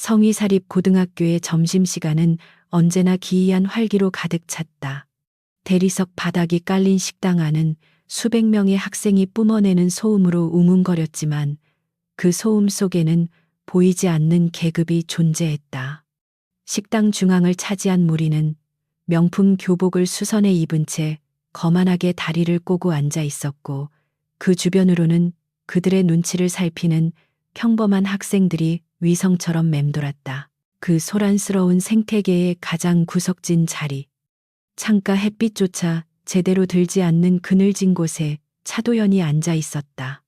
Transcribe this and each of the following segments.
성의사립고등학교의 점심시간은 언제나 기이한 활기로 가득 찼다. 대리석 바닥이 깔린 식당 안은 수백 명의 학생이 뿜어내는 소음으로 웅웅거렸지만 그 소음 속에는 보이지 않는 계급이 존재했다. 식당 중앙을 차지한 무리는 명품 교복을 수선에 입은 채 거만하게 다리를 꼬고 앉아 있었고, 그 주변으로는 그들의 눈치를 살피는 평범한 학생들이 위성처럼 맴돌았다. 그 소란스러운 생태계의 가장 구석진 자리. 창가 햇빛조차 제대로 들지 않는 그늘진 곳에 차도연이 앉아 있었다.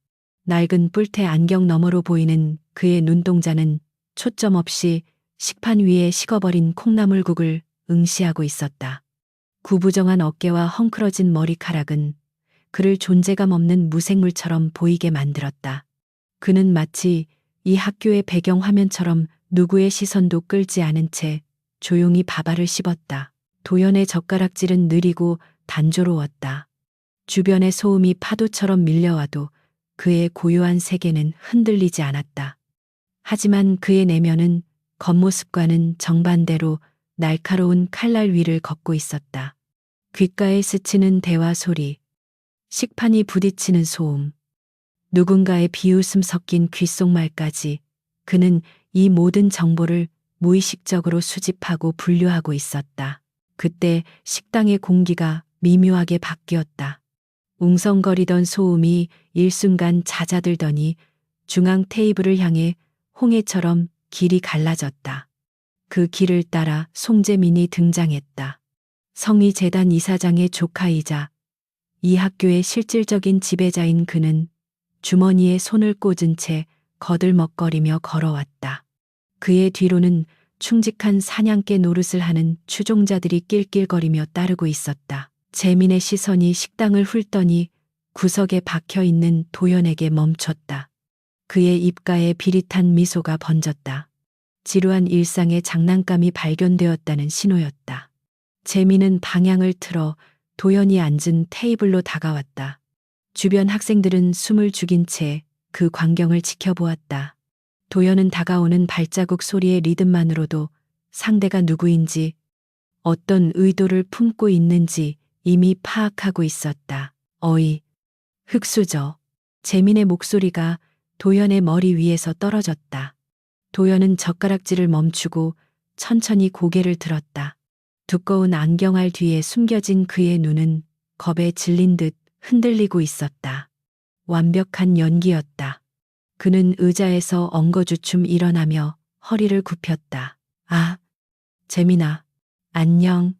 낡은 뿔테 안경 너머로 보이는 그의 눈동자는 초점 없이 식판 위에 식어버린 콩나물국을 응시하고 있었다. 구부정한 어깨와 헝클어진 머리카락은 그를 존재감 없는 무생물처럼 보이게 만들었다. 그는 마치 이 학교의 배경 화면처럼 누구의 시선도 끌지 않은 채 조용히 밥알을 씹었다. 도연의 젓가락질은 느리고 단조로웠다. 주변의 소음이 파도처럼 밀려와도 그의 고요한 세계는 흔들리지 않았다. 하지만 그의 내면은 겉모습과는 정반대로 날카로운 칼날 위를 걷고 있었다. 귓가에 스치는 대화 소리, 식판이 부딪히는 소음, 누군가의 비웃음 섞인 귓속말까지 그는 이 모든 정보를 무의식적으로 수집하고 분류하고 있었다. 그때 식당의 공기가 미묘하게 바뀌었다. 웅성거리던 소음이 일순간 잦아들더니 중앙 테이블을 향해 홍해처럼 길이 갈라졌다. 그 길을 따라 송재민이 등장했다. 성의재단 이사장의 조카이자 이 학교의 실질적인 지배자인 그는 주머니에 손을 꽂은 채 거들먹거리며 걸어왔다. 그의 뒤로는 충직한 사냥개 노릇을 하는 추종자들이 낄낄거리며 따르고 있었다. 재민의 시선이 식당을 훑더니 구석에 박혀있는 도연에게 멈췄다. 그의 입가에 비릿한 미소가 번졌다. 지루한 일상의 장난감이 발견되었다는 신호였다. 재민은 방향을 틀어 도연이 앉은 테이블로 다가왔다. 주변 학생들은 숨을 죽인 채 그 광경을 지켜보았다. 도연은 다가오는 발자국 소리의 리듬만으로도 상대가 누구인지, 어떤 의도를 품고 있는지 이미 파악하고 있었다. 어이, 흙수저. 재민의 목소리가 도연의 머리 위에서 떨어졌다. 도연은 젓가락질을 멈추고 천천히 고개를 들었다. 두꺼운 안경알 뒤에 숨겨진 그의 눈은 겁에 질린 듯 흔들리고 있었다. 완벽한 연기였다. 그는 의자에서 엉거주춤 일어나며 허리를 굽혔다. 아, 재민아, 안녕.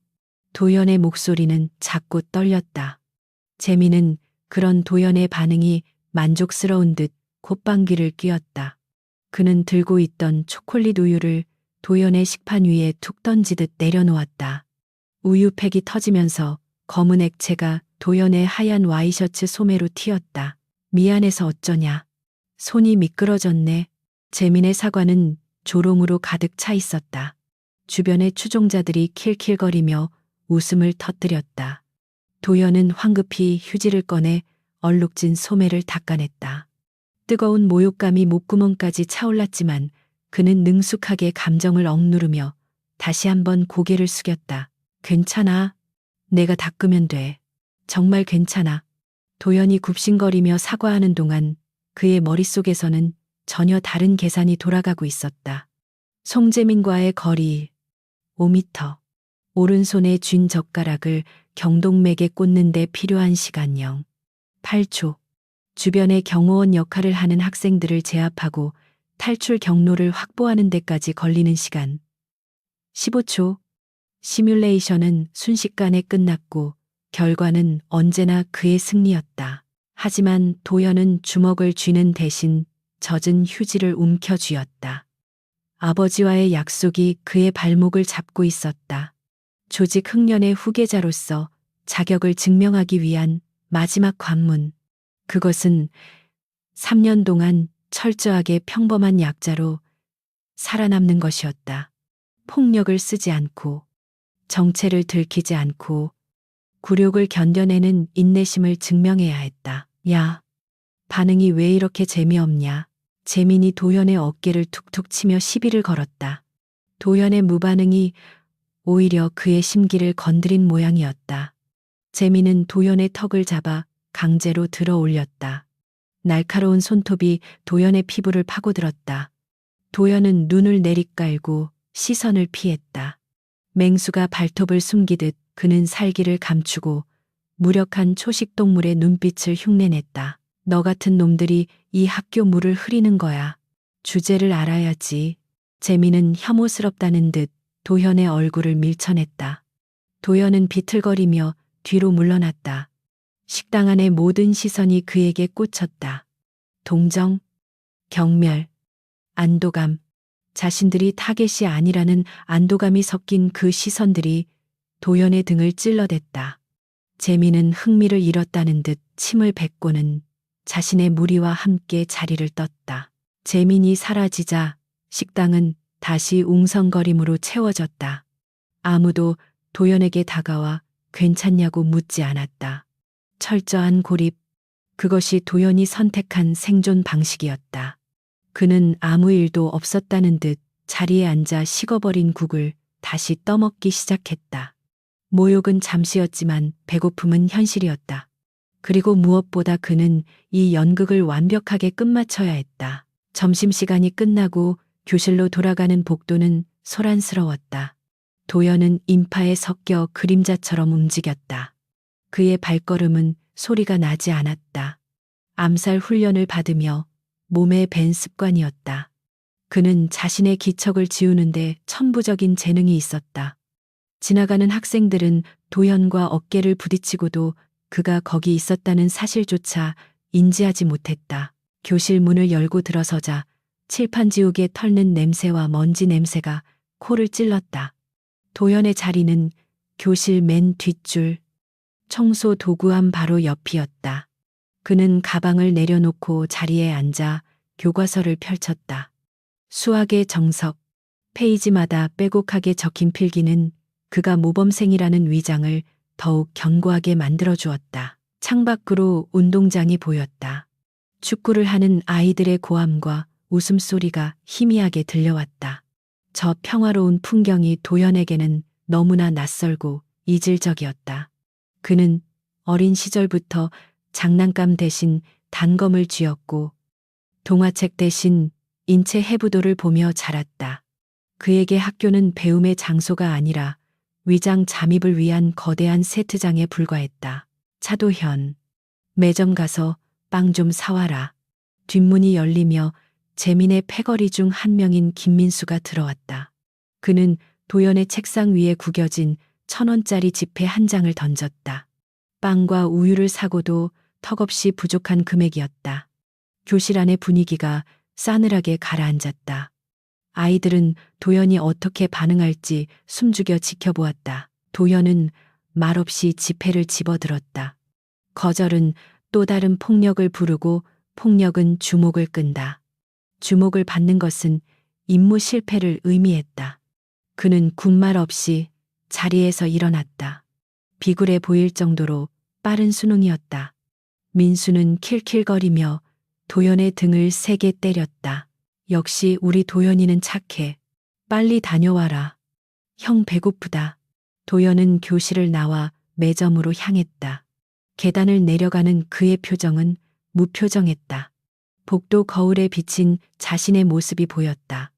도연의 목소리는 작고 떨렸다. 재민은 그런 도연의 반응이 만족스러운 듯 콧방귀를 뀌었다. 그는 들고 있던 초콜릿 우유를 도연의 식판 위에 툭 던지듯 내려놓았다. 우유팩이 터지면서 검은 액체가 도연의 하얀 와이셔츠 소매로 튀었다. 미안해서 어쩌냐. 손이 미끄러졌네. 재민의 사과는 조롱으로 가득 차 있었다. 주변의 추종자들이 킬킬거리며 웃음을 터뜨렸다. 도연은 황급히 휴지를 꺼내 얼룩진 소매를 닦아냈다. 뜨거운 모욕감이 목구멍까지 차올랐지만 그는 능숙하게 감정을 억누르며 다시 한번 고개를 숙였다. 괜찮아. 내가 닦으면 돼. 정말 괜찮아. 도연이 굽신거리며 사과하는 동안 그의 머릿속에서는 전혀 다른 계산이 돌아가고 있었다. 송재민과의 거리 5미터. 오른손에 쥔 젓가락을 경동맥에 꽂는 데 필요한 시간 8초. 주변의 경호원 역할을 하는 학생들을 제압하고 탈출 경로를 확보하는 데까지 걸리는 시간 15초. 시뮬레이션은 순식간에 끝났고 결과는 언제나 그의 승리였다. 하지만 도연은 주먹을 쥐는 대신 젖은 휴지를 움켜쥐었다. 아버지와의 약속이 그의 발목을 잡고 있었다. 조직 흑련의 후계자로서 자격을 증명하기 위한 마지막 관문. 그것은 3년 동안 철저하게 평범한 약자로 살아남는 것이었다. 폭력을 쓰지 않고, 정체를 들키지 않고, 굴욕을 견뎌내는 인내심을 증명해야 했다. 야, 반응이 왜 이렇게 재미없냐? 재민이 도연의 어깨를 툭툭 치며 시비를 걸었다. 도연의 무반응이 오히려 그의 심기를 건드린 모양이었다. 재민은 도연의 턱을 잡아 강제로 들어 올렸다. 날카로운 손톱이 도연의 피부를 파고들었다. 도연은 눈을 내리깔고 시선을 피했다. 맹수가 발톱을 숨기듯 그는 살기를 감추고 무력한 초식동물의 눈빛을 흉내냈다. 너 같은 놈들이 이 학교 물을 흐리는 거야. 주제를 알아야지. 재민은 혐오스럽다는 듯 도현의 얼굴을 밀쳐냈다. 도현은 비틀거리며 뒤로 물러났다. 식당 안의 모든 시선이 그에게 꽂혔다. 동정, 경멸, 안도감, 자신들이 타겟이 아니라는 안도감이 섞인 그 시선들이 도연의 등을 찔러댔다. 재민은 흥미를 잃었다는 듯 침을 뱉고는 자신의 무리와 함께 자리를 떴다. 재민이 사라지자 식당은 다시 웅성거림으로 채워졌다. 아무도 도연에게 다가와 괜찮냐고 묻지 않았다. 철저한 고립, 그것이 도연이 선택한 생존 방식이었다. 그는 아무 일도 없었다는 듯 자리에 앉아 식어버린 국을 다시 떠먹기 시작했다. 모욕은 잠시였지만 배고픔은 현실이었다. 그리고 무엇보다 그는 이 연극을 완벽하게 끝마쳐야 했다. 점심시간이 끝나고 교실로 돌아가는 복도는 소란스러웠다. 도연은 인파에 섞여 그림자처럼 움직였다. 그의 발걸음은 소리가 나지 않았다. 암살 훈련을 받으며 몸에 밴 습관이었다. 그는 자신의 기척을 지우는데 천부적인 재능이 있었다. 지나가는 학생들은 도연과 어깨를 부딪히고도 그가 거기 있었다는 사실조차 인지하지 못했다. 교실 문을 열고 들어서자 칠판 지우개 털는 냄새와 먼지 냄새가 코를 찔렀다. 도연의 자리는 교실 맨 뒷줄, 청소 도구함 바로 옆이었다. 그는 가방을 내려놓고 자리에 앉아 교과서를 펼쳤다. 수학의 정석, 페이지마다 빼곡하게 적힌 필기는 그가 모범생이라는 위장을 더욱 견고하게 만들어 주었다. 창밖으로 운동장이 보였다. 축구를 하는 아이들의 고함과 웃음소리가 희미하게 들려왔다. 저 평화로운 풍경이 도연에게는 너무나 낯설고 이질적이었다. 그는 어린 시절부터 장난감 대신 단검을 쥐었고 동화책 대신 인체 해부도를 보며 자랐다. 그에게 학교는 배움의 장소가 아니라 위장 잠입을 위한 거대한 세트장에 불과했다. 차도현, 매점 가서 빵 좀 사와라. 뒷문이 열리며 재민의 패거리 중 한 명인 김민수가 들어왔다. 그는 도연의 책상 위에 구겨진 1,000원짜리 지폐 한 장을 던졌다. 빵과 우유를 사고도 턱없이 부족한 금액이었다. 교실 안의 분위기가 싸늘하게 가라앉았다. 아이들은 도연이 어떻게 반응할지 숨죽여 지켜보았다. 도연은 말없이 지폐를 집어들었다. 거절은 또 다른 폭력을 부르고 폭력은 주목을 끈다. 주목을 받는 것은 임무 실패를 의미했다. 그는 군말 없이 자리에서 일어났다. 비굴해 보일 정도로 빠른 수능이었다. 민수는 킬킬거리며 도연의 등을 세게 때렸다. 역시 우리 도연이는 착해. 빨리 다녀와라. 형 배고프다. 도연은 교실을 나와 매점으로 향했다. 계단을 내려가는 그의 표정은 무표정했다. 복도 거울에 비친 자신의 모습이 보였다.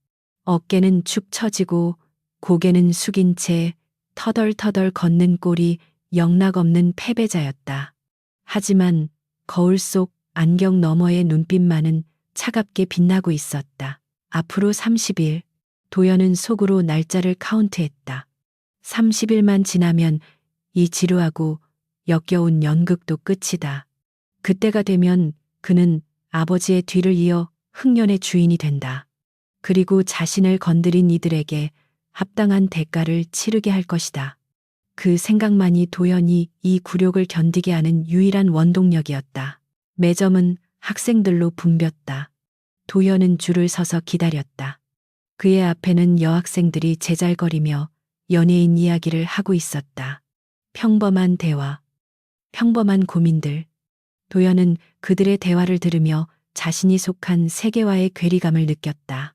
어깨는 축 처지고 고개는 숙인 채 터덜터덜 걷는 꼴이 영락없는 패배자였다. 하지만 거울 속 안경 너머의 눈빛만은 차갑게 빛나고 있었다. 앞으로 30일, 도연은 속으로 날짜를 카운트했다. 30일만 지나면 이 지루하고 역겨운 연극도 끝이다. 그때가 되면 그는 아버지의 뒤를 이어 흑년의 주인이 된다. 그리고 자신을 건드린 이들에게 합당한 대가를 치르게 할 것이다. 그 생각만이 도연이 이 굴욕을 견디게 하는 유일한 원동력이었다. 매점은 학생들로 붐볐다. 도연은 줄을 서서 기다렸다. 그의 앞에는 여학생들이 제잘거리며 연예인 이야기를 하고 있었다. 평범한 대화, 평범한 고민들. 도연은 그들의 대화를 들으며 자신이 속한 세계와의 괴리감을 느꼈다.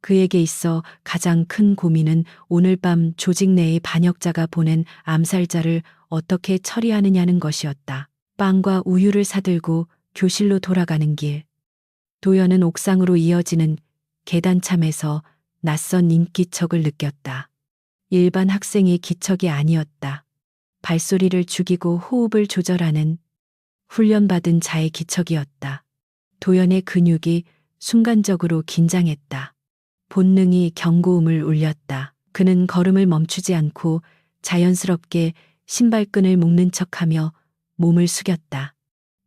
그에게 있어 가장 큰 고민은 오늘 밤 조직 내의 반역자가 보낸 암살자를 어떻게 처리하느냐는 것이었다. 빵과 우유를 사들고 교실로 돌아가는 길. 도연은 옥상으로 이어지는 계단참에서 낯선 인기척을 느꼈다. 일반 학생의 기척이 아니었다. 발소리를 죽이고 호흡을 조절하는 훈련받은 자의 기척이었다. 도연의 근육이 순간적으로 긴장했다. 본능이 경고음을 울렸다. 그는 걸음을 멈추지 않고 자연스럽게 신발끈을 묶는 척하며 몸을 숙였다.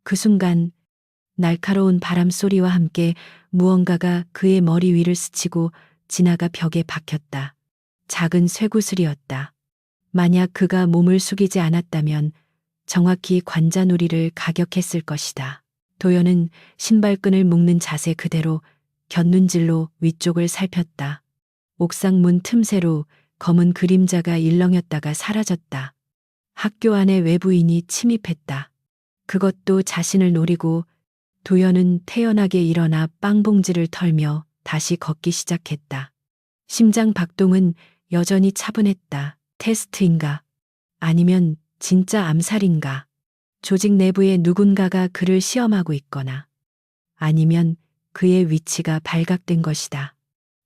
그 순간 날카로운 바람 소리와 함께 무언가가 그의 머리 위를 스치고 지나가 벽에 박혔다. 작은 쇠구슬이었다. 만약 그가 몸을 숙이지 않았다면 정확히 관자놀이를 가격했을 것이다. 도연은 신발끈을 묶는 자세 그대로 곁눈질로 위쪽을 살폈다. 옥상 문 틈새로 검은 그림자가 일렁였다가 사라졌다. 학교 안에 외부인이 침입했다. 그것도 자신을 노리고 도연은 태연하게 일어나 빵봉지를 털며 다시 걷기 시작했다. 심장 박동은 여전히 차분했다. 테스트인가? 아니면 진짜 암살인가? 조직 내부에 누군가가 그를 시험하고 있거나 아니면 그의 위치가 발각된 것이다.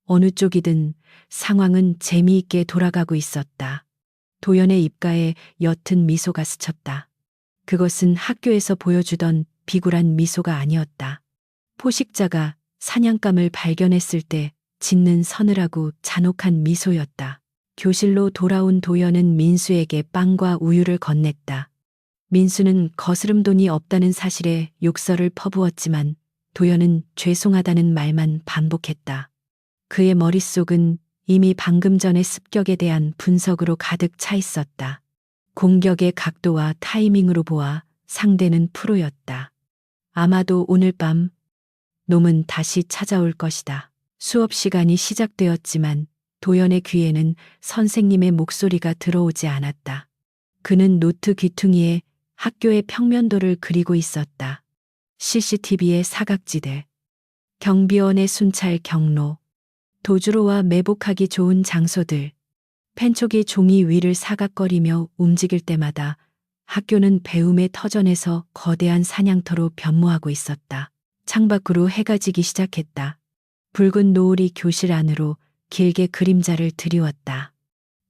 어느 쪽이든 상황은 재미있게 돌아가고 있었다. 도연의 입가에 옅은 미소가 스쳤다. 그것은 학교에서 보여주던 비굴한 미소가 아니었다. 포식자가 사냥감을 발견했을 때 짓는 서늘하고 잔혹한 미소였다. 교실로 돌아온 도연은 민수에게 빵과 우유를 건넸다. 민수는 거스름돈이 없다는 사실에 욕설을 퍼부었지만 도연은 죄송하다는 말만 반복했다. 그의 머릿속은 이미 방금 전의 습격에 대한 분석으로 가득 차 있었다. 공격의 각도와 타이밍으로 보아 상대는 프로였다. 아마도 오늘 밤 놈은 다시 찾아올 것이다. 수업 시간이 시작되었지만 도연의 귀에는 선생님의 목소리가 들어오지 않았다. 그는 노트 귀퉁이에 학교의 평면도를 그리고 있었다. CCTV의 사각지대, 경비원의 순찰 경로, 도주로와 매복하기 좋은 장소들, 펜촉이 종이 위를 사각거리며 움직일 때마다 학교는 배움의 터전에서 거대한 사냥터로 변모하고 있었다. 창밖으로 해가 지기 시작했다. 붉은 노을이 교실 안으로 길게 그림자를 드리웠다.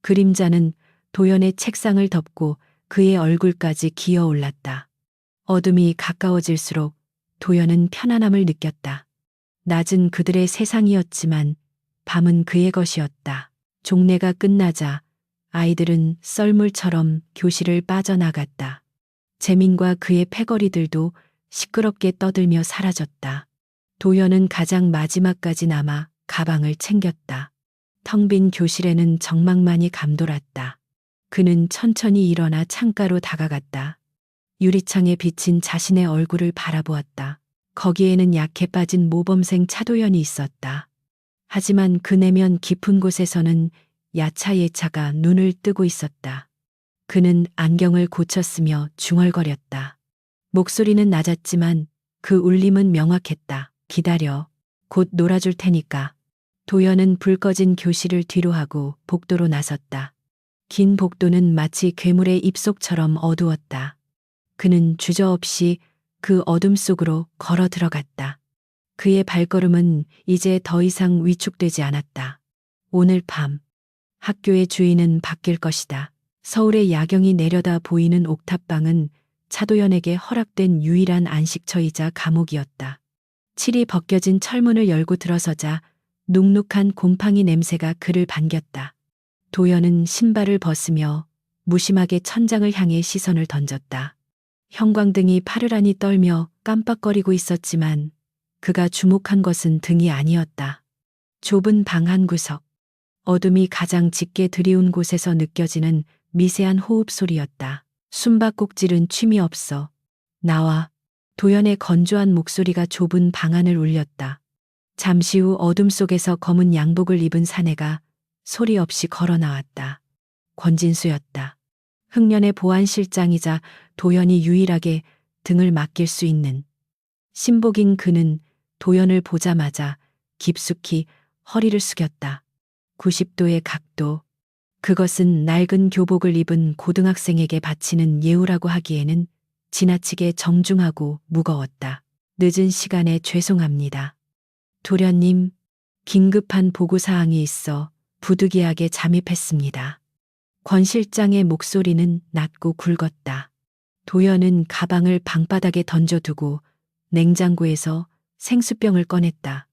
그림자는 도연의 책상을 덮고 그의 얼굴까지 기어 올랐다. 어둠이 가까워질수록 도연은 편안함을 느꼈다. 낮은 그들의 세상이었지만 밤은 그의 것이었다. 종례가 끝나자 아이들은 썰물처럼 교실을 빠져나갔다. 재민과 그의 패거리들도 시끄럽게 떠들며 사라졌다. 도연은 가장 마지막까지 남아 가방을 챙겼다. 텅 빈 교실에는 정막만이 감돌았다. 그는 천천히 일어나 창가로 다가갔다. 유리창에 비친 자신의 얼굴을 바라보았다. 거기에는 약해 빠진 모범생 차도연이 있었다. 하지만 그 내면 깊은 곳에서는 야차예차가 눈을 뜨고 있었다. 그는 안경을 고쳤으며 중얼거렸다. 목소리는 낮았지만 그 울림은 명확했다. 기다려. 곧 놀아줄 테니까. 도연은 불 꺼진 교실을 뒤로하고 복도로 나섰다. 긴 복도는 마치 괴물의 입속처럼 어두웠다. 그는 주저없이 그 어둠 속으로 걸어 들어갔다. 그의 발걸음은 이제 더 이상 위축되지 않았다. 오늘 밤 학교의 주인은 바뀔 것이다. 서울의 야경이 내려다 보이는 옥탑방은 차도연에게 허락된 유일한 안식처이자 감옥이었다. 칠이 벗겨진 철문을 열고 들어서자 눅눅한 곰팡이 냄새가 그를 반겼다. 도연은 신발을 벗으며 무심하게 천장을 향해 시선을 던졌다. 형광등이 파르르니 떨며 깜빡거리고 있었지만 그가 주목한 것은 등이 아니었다. 좁은 방 한 구석, 어둠이 가장 짙게 드리운 곳에서 느껴지는 미세한 호흡 소리였다. 숨바꼭질은 취미 없어. 나와. 도연의 건조한 목소리가 좁은 방 안을 울렸다. 잠시 후 어둠 속에서 검은 양복을 입은 사내가 소리 없이 걸어 나왔다. 권진수였다. 흑년의 보안실장이자 도연이 유일하게 등을 맡길 수 있는. 신복인 그는 도연을 보자마자 깊숙이 허리를 숙였다. 90도의 각도. 그것은 낡은 교복을 입은 고등학생에게 바치는 예우라고 하기에는 지나치게 정중하고 무거웠다. 늦은 시간에 죄송합니다. 도련님, 긴급한 보고사항이 있어 부득이하게 잠입했습니다. 권 실장의 목소리는 낮고 굵었다. 도연은 가방을 방바닥에 던져두고 냉장고에서 생수병을 꺼냈다.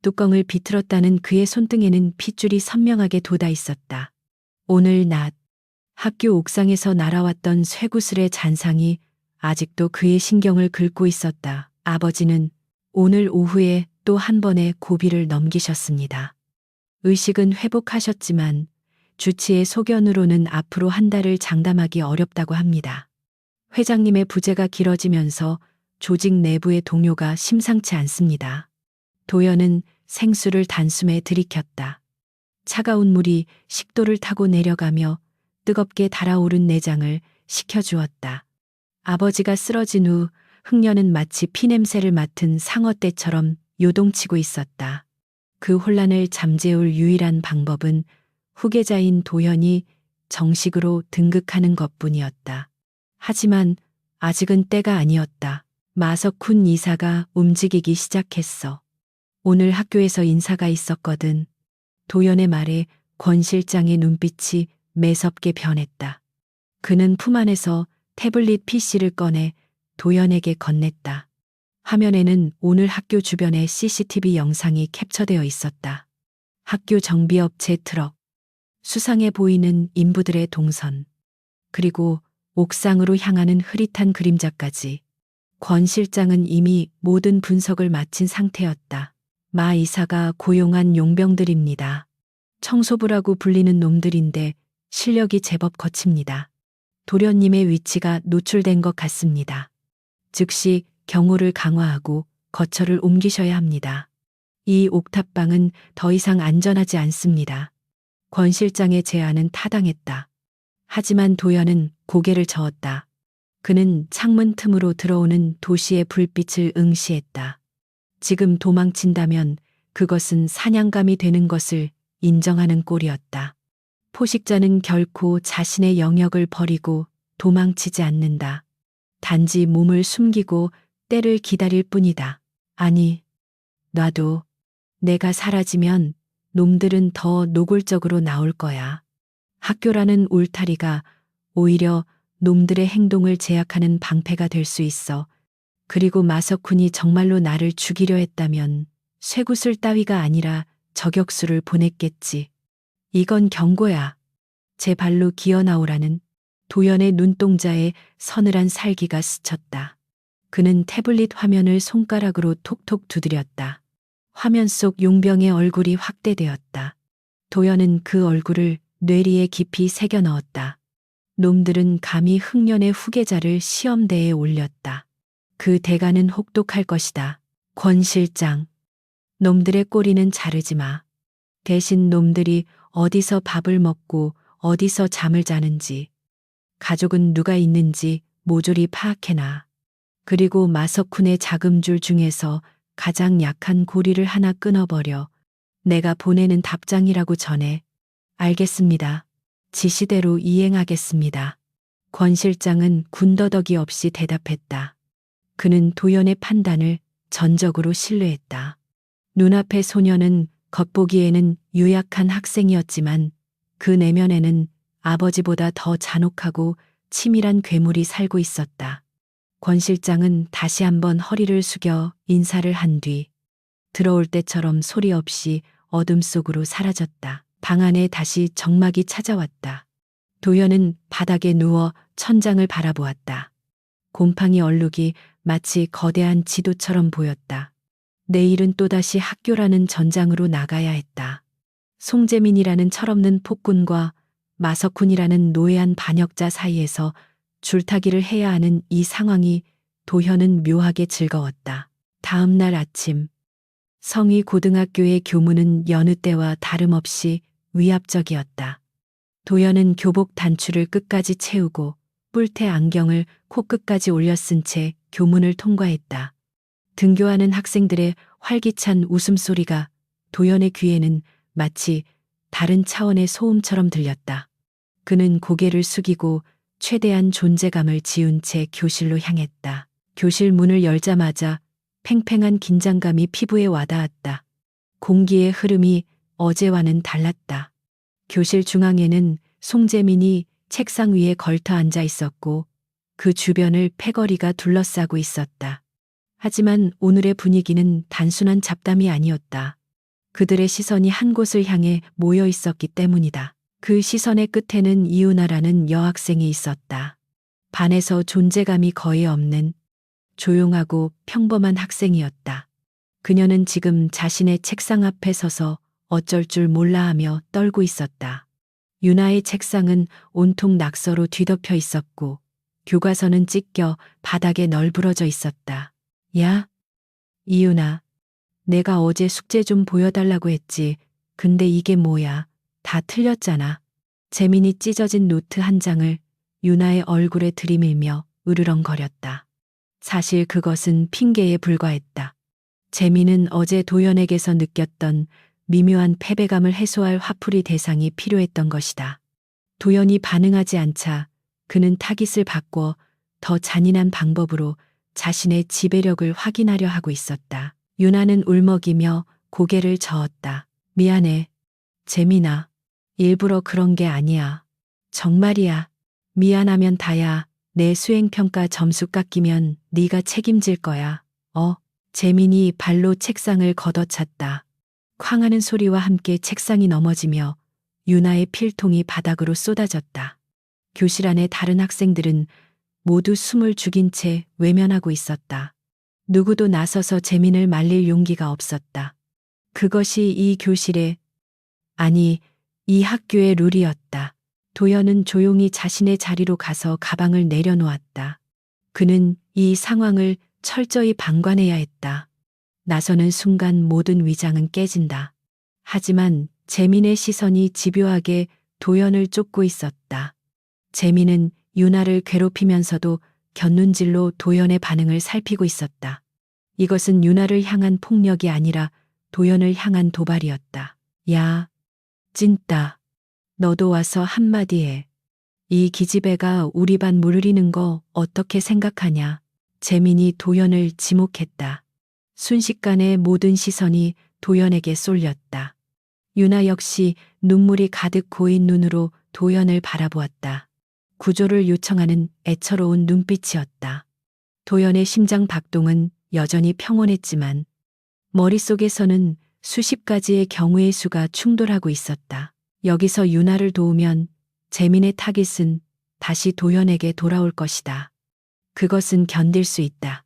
뚜껑을 비틀었다는 그의 손등에는 핏줄이 선명하게 돋아 있었다. 오늘 낮 학교 옥상에서 날아왔던 쇠구슬의 잔상이 아직도 그의 신경을 긁고 있었다. 아버지는 오늘 오후에 또 한 번의 고비를 넘기셨습니다. 의식은 회복하셨지만 주치의 소견으로는 앞으로 한 달을 장담하기 어렵다고 합니다. 회장님의 부재가 길어지면서 조직 내부의 동요가 심상치 않습니다. 도연은 생수를 단숨에 들이켰다. 차가운 물이 식도를 타고 내려가며 뜨겁게 달아오른 내장을 식혀주었다. 아버지가 쓰러진 후 흥녀는 마치 피냄새를 맡은 상어떼처럼 요동치고 있었다. 그 혼란을 잠재울 유일한 방법은 후계자인 도연이 정식으로 등극하는 것뿐이었다. 하지만 아직은 때가 아니었다. 마석훈 이사가 움직이기 시작했어. 오늘 학교에서 인사가 있었거든. 도연의 말에 권 실장의 눈빛이 매섭게 변했다. 그는 품 안에서 태블릿 PC를 꺼내 도연에게 건넸다. 화면에는 오늘 학교 주변의 CCTV 영상이 캡처되어 있었다. 학교 정비업체 트럭, 수상해 보이는 인부들의 동선, 그리고 옥상으로 향하는 흐릿한 그림자까지. 권 실장은 이미 모든 분석을 마친 상태였다. 마 이사가 고용한 용병들입니다. 청소부라고 불리는 놈들인데 실력이 제법 거칩니다. 도련님의 위치가 노출된 것 같습니다. 즉시 경호를 강화하고 거처를 옮기셔야 합니다. 이 옥탑방은 더 이상 안전하지 않습니다. 권 실장의 제안은 타당했다. 하지만 도연은 고개를 저었다. 그는 창문 틈으로 들어오는 도시의 불빛을 응시했다. 지금 도망친다면 그것은 사냥감이 되는 것을 인정하는 꼴이었다. 포식자는 결코 자신의 영역을 버리고 도망치지 않는다. 단지 몸을 숨기고 때를 기다릴 뿐이다. 아니, 놔도 내가 사라지면 놈들은 더 노골적으로 나올 거야. 학교라는 울타리가 오히려 놈들의 행동을 제약하는 방패가 될 수 있어. 그리고 마석훈이 정말로 나를 죽이려 했다면 쇠구슬 따위가 아니라 저격수를 보냈겠지. 이건 경고야. 제 발로 기어 나오라는. 도연의 눈동자에 서늘한 살기가 스쳤다. 그는 태블릿 화면을 손가락으로 톡톡 두드렸다. 화면 속 용병의 얼굴이 확대되었다. 도연은 그 얼굴을 뇌리에 깊이 새겨 넣었다. 놈들은 감히 흥년의 후계자를 시험대에 올렸다. 그 대가는 혹독할 것이다. 권 실장. 놈들의 꼬리는 자르지 마. 대신 놈들이 어디서 밥을 먹고 어디서 잠을 자는지, 가족은 누가 있는지 모조리 파악해놔. 그리고 마석훈의 자금줄 중에서 가장 약한 고리를 하나 끊어버려. 내가 보내는 답장이라고 전해. 알겠습니다. 지시대로 이행하겠습니다. 권 실장은 군더더기 없이 대답했다. 그는 도연의 판단을 전적으로 신뢰했다. 눈앞의 소녀는 겉보기에는 유약한 학생이었지만 그 내면에는 아버지보다 더 잔혹하고 치밀한 괴물이 살고 있었다. 권 실장은 다시 한번 허리를 숙여 인사를 한 뒤 들어올 때처럼 소리 없이 어둠 속으로 사라졌다. 방 안에 다시 적막이 찾아왔다. 도연은 바닥에 누워 천장을 바라보았다. 곰팡이 얼룩이 마치 거대한 지도처럼 보였다. 내일은 또다시 학교라는 전장으로 나가야 했다. 송재민이라는 철없는 폭군과 마석훈이라는 노예한 반역자 사이에서 줄타기를 해야 하는 이 상황이 도현은 묘하게 즐거웠다. 다음 날 아침, 성희 고등학교의 교무는 여느 때와 다름없이 위압적이었다. 도현은 교복 단추를 끝까지 채우고 뿔테 안경을 코끝까지 올려 쓴 채 교문을 통과했다. 등교하는 학생들의 활기찬 웃음소리가 도연의 귀에는 마치 다른 차원의 소음처럼 들렸다. 그는 고개를 숙이고 최대한 존재감을 지운 채 교실로 향했다. 교실 문을 열자마자 팽팽한 긴장감이 피부에 와닿았다. 공기의 흐름이 어제와는 달랐다. 교실 중앙에는 송재민이 책상 위에 걸터 앉아 있었고 그 주변을 패거리가 둘러싸고 있었다. 하지만 오늘의 분위기는 단순한 잡담이 아니었다. 그들의 시선이 한 곳을 향해 모여 있었기 때문이다. 그 시선의 끝에는 이유나라는 여학생이 있었다. 반에서 존재감이 거의 없는 조용하고 평범한 학생이었다. 그녀는 지금 자신의 책상 앞에 서서 어쩔 줄 몰라 하며 떨고 있었다. 유나의 책상은 온통 낙서로 뒤덮여 있었고 교과서는 찢겨 바닥에 널브러져 있었다. 야, 이유나. 내가 어제 숙제 좀 보여달라고 했지. 근데 이게 뭐야. 다 틀렸잖아. 재민이 찢어진 노트 한 장을 유나의 얼굴에 들이밀며 으르렁거렸다. 사실 그것은 핑계에 불과했다. 재민은 어제 도연에게서 느꼈던 미묘한 패배감을 해소할 화풀이 대상이 필요했던 것이다. 도연이 반응하지 않자 그는 타깃을 바꿔 더 잔인한 방법으로 자신의 지배력을 확인하려 하고 있었다. 유나는 울먹이며 고개를 저었다. 미안해. 재민아. 일부러 그런 게 아니야. 정말이야. 미안하면 다야. 내 수행평가 점수 깎이면 네가 책임질 거야. 재민이 발로 책상을 걷어찼다. 쾅 하는 소리와 함께 책상이 넘어지며 유나의 필통이 바닥으로 쏟아졌다. 교실 안의 다른 학생들은 모두 숨을 죽인 채 외면하고 있었다. 누구도 나서서 재민을 말릴 용기가 없었다. 그것이 이 교실의, 아니, 이 학교의 룰이었다. 도연은 조용히 자신의 자리로 가서 가방을 내려놓았다. 그는 이 상황을 철저히 방관해야 했다. 나서는 순간 모든 위장은 깨진다. 하지만 재민의 시선이 집요하게 도연을 쫓고 있었다. 재민은 유나를 괴롭히면서도 곁눈질로 도연의 반응을 살피고 있었다. 이것은 유나를 향한 폭력이 아니라 도연을 향한 도발이었다. 야, 찐따. 너도 와서 한마디 해. 이 기집애가 우리 반 물리는 거 어떻게 생각하냐. 재민이 도연을 지목했다. 순식간에 모든 시선이 도연에게 쏠렸다. 유나 역시 눈물이 가득 고인 눈으로 도연을 바라보았다. 구조를 요청하는 애처로운 눈빛이었다. 도연의 심장 박동은 여전히 평온했지만 머릿속에서는 수십 가지의 경우의 수가 충돌하고 있었다. 여기서 유나를 도우면 재민의 타깃은 다시 도연에게 돌아올 것이다. 그것은 견딜 수 있다.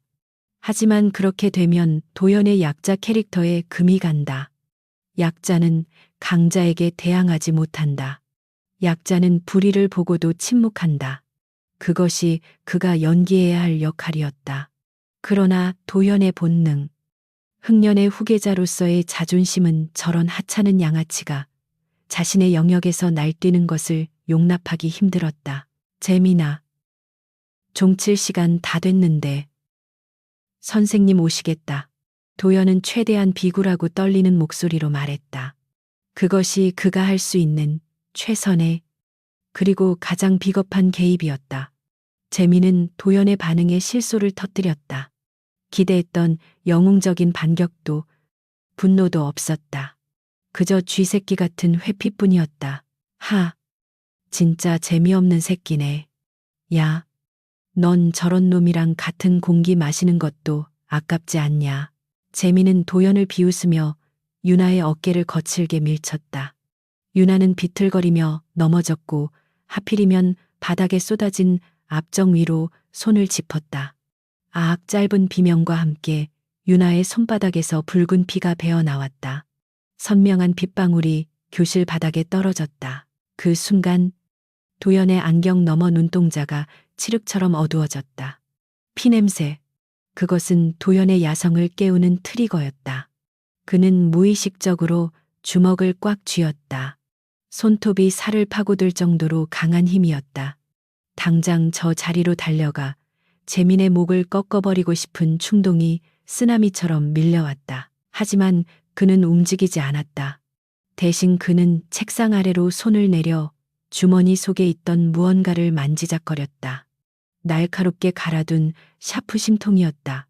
하지만 그렇게 되면 도연의 약자 캐릭터에 금이 간다. 약자는 강자에게 대항하지 못한다. 약자는 불의를 보고도 침묵한다. 그것이 그가 연기해야 할 역할이었다. 그러나 도연의 본능, 흑년의 후계자로서의 자존심은 저런 하찮은 양아치가 자신의 영역에서 날뛰는 것을 용납하기 힘들었다. 재민아, 종칠 시간 다 됐는데. 선생님 오시겠다. 도연은 최대한 비굴하고 떨리는 목소리로 말했다. 그것이 그가 할 수 있는 최선의 그리고 가장 비겁한 개입이었다. 재민은 도연의 반응에 실소를 터뜨렸다. 기대했던 영웅적인 반격도 분노도 없었다. 그저 쥐새끼 같은 회피뿐이었다. 진짜 재미없는 새끼네. 야, 넌 저런 놈이랑 같은 공기 마시는 것도 아깝지 않냐. 재민은 도연을 비웃으며 유나의 어깨를 거칠게 밀쳤다. 유나는 비틀거리며 넘어졌고 하필이면 바닥에 쏟아진 압정 위로 손을 짚었다. 짧은 비명과 함께 유나의 손바닥에서 붉은 피가 배어 나왔다. 선명한 핏방울이 교실 바닥에 떨어졌다. 그 순간 도연의 안경 너머 눈동자가 칠흑처럼 어두워졌다. 피냄새. 그것은 도연의 야성을 깨우는 트리거였다. 그는 무의식적으로 주먹을 꽉 쥐었다. 손톱이 살을 파고들 정도로 강한 힘이었다. 당장 저 자리로 달려가 재민의 목을 꺾어버리고 싶은 충동이 쓰나미처럼 밀려왔다. 하지만 그는 움직이지 않았다. 대신 그는 책상 아래로 손을 내려 주머니 속에 있던 무언가를 만지작거렸다. 날카롭게 갈아둔 샤프 심통이었다.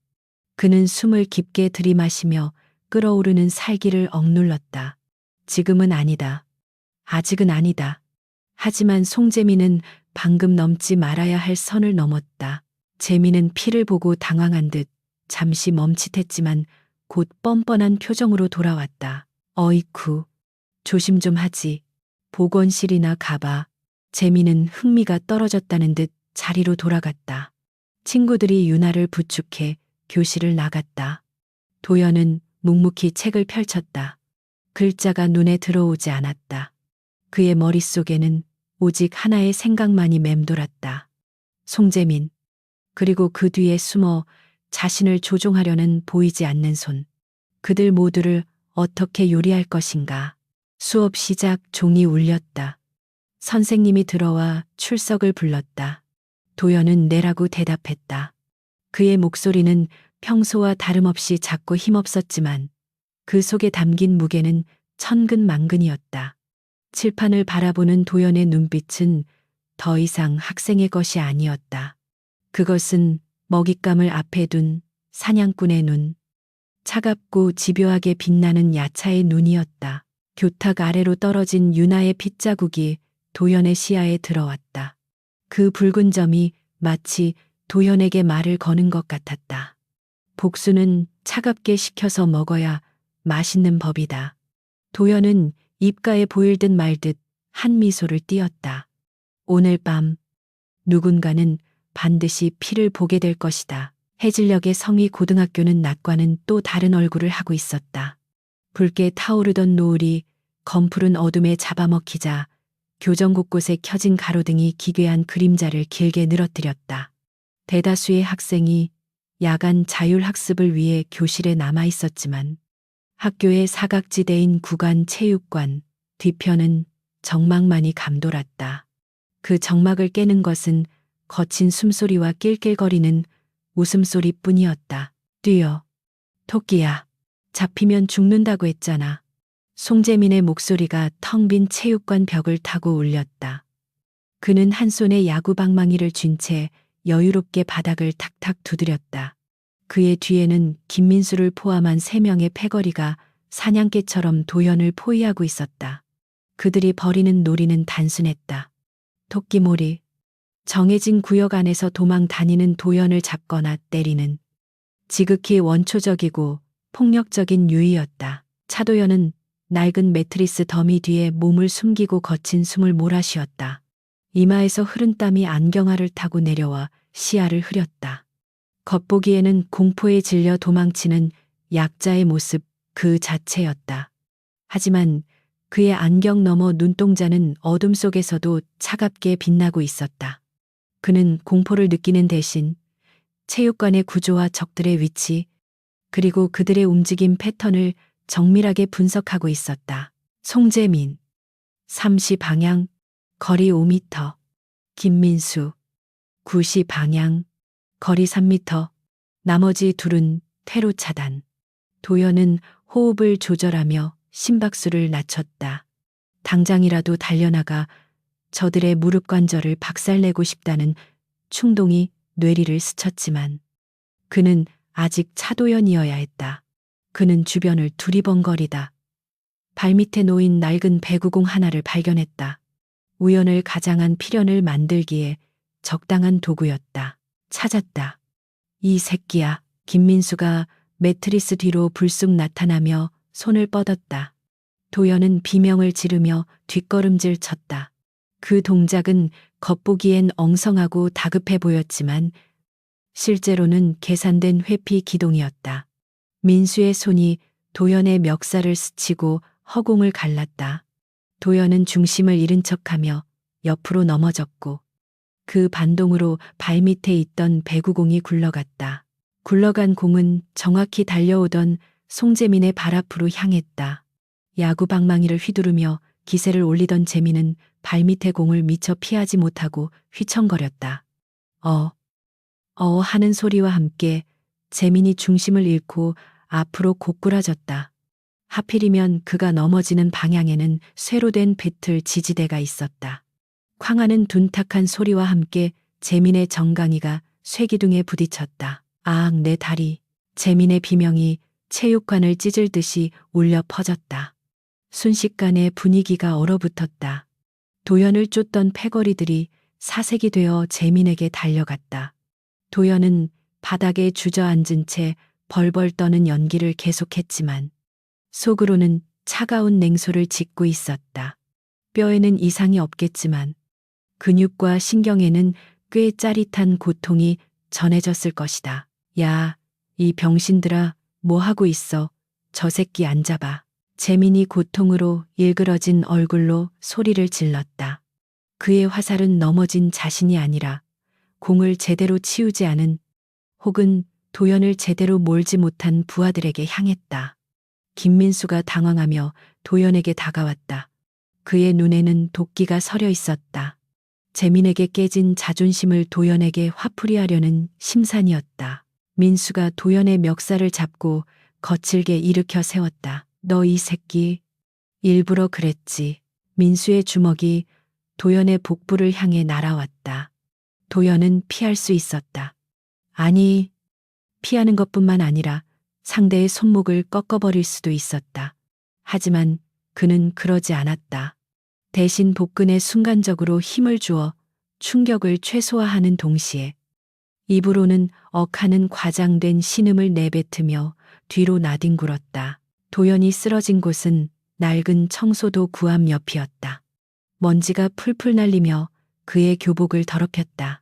그는 숨을 깊게 들이마시며 끓어오르는 살기를 억눌렀다. 지금은 아니다. 아직은 아니다. 하지만 송재민은 방금 넘지 말아야 할 선을 넘었다. 재민은 피를 보고 당황한 듯 잠시 멈칫했지만 곧 뻔뻔한 표정으로 돌아왔다. 어이쿠, 조심 좀 하지. 보건실이나 가봐. 재민은 흥미가 떨어졌다는 듯 자리로 돌아갔다. 친구들이 유나를 부축해 교실을 나갔다. 도연은 묵묵히 책을 펼쳤다. 글자가 눈에 들어오지 않았다. 그의 머릿속에는 오직 하나의 생각만이 맴돌았다. 송재민. 그리고 그 뒤에 숨어 자신을 조종하려는 보이지 않는 손. 그들 모두를 어떻게 요리할 것인가. 수업 시작 종이 울렸다. 선생님이 들어와 출석을 불렀다. 도연은 네라고 대답했다. 그의 목소리는 평소와 다름없이 작고 힘없었지만 그 속에 담긴 무게는 천근만근이었다. 칠판을 바라보는 도연의 눈빛은 더 이상 학생의 것이 아니었다. 그것은 먹잇감을 앞에 둔 사냥꾼의 눈, 차갑고 집요하게 빛나는 야차의 눈이었다. 교탁 아래로 떨어진 유나의 핏자국이 도연의 시야에 들어왔다. 그 붉은 점이 마치 도연에게 말을 거는 것 같았다. 복수는 차갑게 식혀서 먹어야 맛있는 법이다. 도연은 입가에 보일 듯 말 듯 한 미소를 띄었다. 오늘 밤 누군가는 반드시 피를 보게 될 것이다. 해질녘의 성위 고등학교는 낮과는 또 다른 얼굴을 하고 있었다. 붉게 타오르던 노을이 검푸른 어둠에 잡아먹히자 교정 곳곳에 켜진 가로등이 기괴한 그림자를 길게 늘어뜨렸다. 대다수의 학생이 야간 자율학습을 위해 교실에 남아 있었지만 학교의 사각지대인 구간 체육관 뒤편은 정막만이 감돌았다. 그 정막을 깨는 것은 거친 숨소리와 낄낄거리는 웃음소리뿐이었다. 뛰어. 토끼야. 잡히면 죽는다고 했잖아. 송재민의 목소리가 텅 빈 체육관 벽을 타고 울렸다. 그는 한 손에 야구 방망이를 쥔 채 여유롭게 바닥을 탁탁 두드렸다. 그의 뒤에는 김민수를 포함한 3명의 패거리가 사냥개처럼 도연을 포위하고 있었다. 그들이 벌이는 놀이는 단순했다. 토끼몰이. 정해진 구역 안에서 도망 다니는 도연을 잡거나 때리는 지극히 원초적이고 폭력적인 유희였다. 차도연은 낡은 매트리스 더미 뒤에 몸을 숨기고 거친 숨을 몰아쉬었다. 이마에서 흐른 땀이 안경알을 타고 내려와 시야를 흐렸다. 겉보기에는 공포에 질려 도망치는 약자의 모습 그 자체였다. 하지만 그의 안경 너머 눈동자는 어둠 속에서도 차갑게 빛나고 있었다. 그는 공포를 느끼는 대신 체육관의 구조와 적들의 위치, 그리고 그들의 움직임 패턴을 정밀하게 분석하고 있었다. 송재민. 3시 방향, 거리 5m. 김민수. 9시 방향, 거리 3m. 나머지 둘은 퇴로 차단. 도연은 호흡을 조절하며 심박수를 낮췄다. 당장이라도 달려나가 저들의 무릎 관절을 박살내고 싶다는 충동이 뇌리를 스쳤지만 그는 아직 차도연이어야 했다. 그는 주변을 두리번거리다 발밑에 놓인 낡은 배구공 하나를 발견했다. 우연을 가장한 필연을 만들기에 적당한 도구였다. 찾았다. 이 새끼야. 김민수가 매트리스 뒤로 불쑥 나타나며 손을 뻗었다. 도연은 비명을 지르며 뒷걸음질 쳤다. 그 동작은 겉보기엔 엉성하고 다급해 보였지만 실제로는 계산된 회피 기동이었다. 민수의 손이 도연의 멱살을 스치고 허공을 갈랐다. 도연은 중심을 잃은 척하며 옆으로 넘어졌고 그 반동으로 발밑에 있던 배구공이 굴러갔다. 굴러간 공은 정확히 달려오던 송재민의 발 앞으로 향했다. 야구 방망이를 휘두르며 기세를 올리던 재민은 발밑의 공을 미처 피하지 못하고 휘청거렸다. 하는 소리와 함께 재민이 중심을 잃고 앞으로 고꾸라졌다. 하필이면 그가 넘어지는 방향에는 쇠로 된 배틀 지지대가 있었다. 쾅하는 둔탁한 소리와 함께 재민의 정강이가 쇠기둥에 부딪혔다. 아악 내 다리. 재민의 비명이 체육관을 찢을 듯이 울려 퍼졌다. 순식간에 분위기가 얼어붙었다. 도연을 쫓던 패거리들이 사색이 되어 재민에게 달려갔다. 도연은 바닥에 주저앉은 채 벌벌 떠는 연기를 계속했지만 속으로는 차가운 냉소를 짓고 있었다. 뼈에는 이상이 없겠지만 근육과 신경에는 꽤 짜릿한 고통이 전해졌을 것이다. 야, 이 병신들아, 뭐 하고 있어? 저 새끼 앉아봐. 재민이 고통으로 일그러진 얼굴로 소리를 질렀다. 그의 화살은 넘어진 자신이 아니라 공을 제대로 치우지 않은 혹은 도연을 제대로 몰지 못한 부하들에게 향했다. 김민수가 당황하며 도연에게 다가왔다. 그의 눈에는 도끼가 서려 있었다. 재민에게 깨진 자존심을 도연에게 화풀이하려는 심산이었다. 민수가 도연의 멱살을 잡고 거칠게 일으켜 세웠다. 너 이 새끼, 일부러 그랬지. 민수의 주먹이 도연의 복부를 향해 날아왔다. 도연은 피할 수 있었다. 아니, 피하는 것뿐만 아니라 상대의 손목을 꺾어버릴 수도 있었다. 하지만 그는 그러지 않았다. 대신 복근에 순간적으로 힘을 주어 충격을 최소화하는 동시에 입으로는 억하는 과장된 신음을 내뱉으며 뒤로 나뒹굴었다. 도연이 쓰러진 곳은 낡은 청소도 구함 옆이었다. 먼지가 풀풀 날리며 그의 교복을 더럽혔다.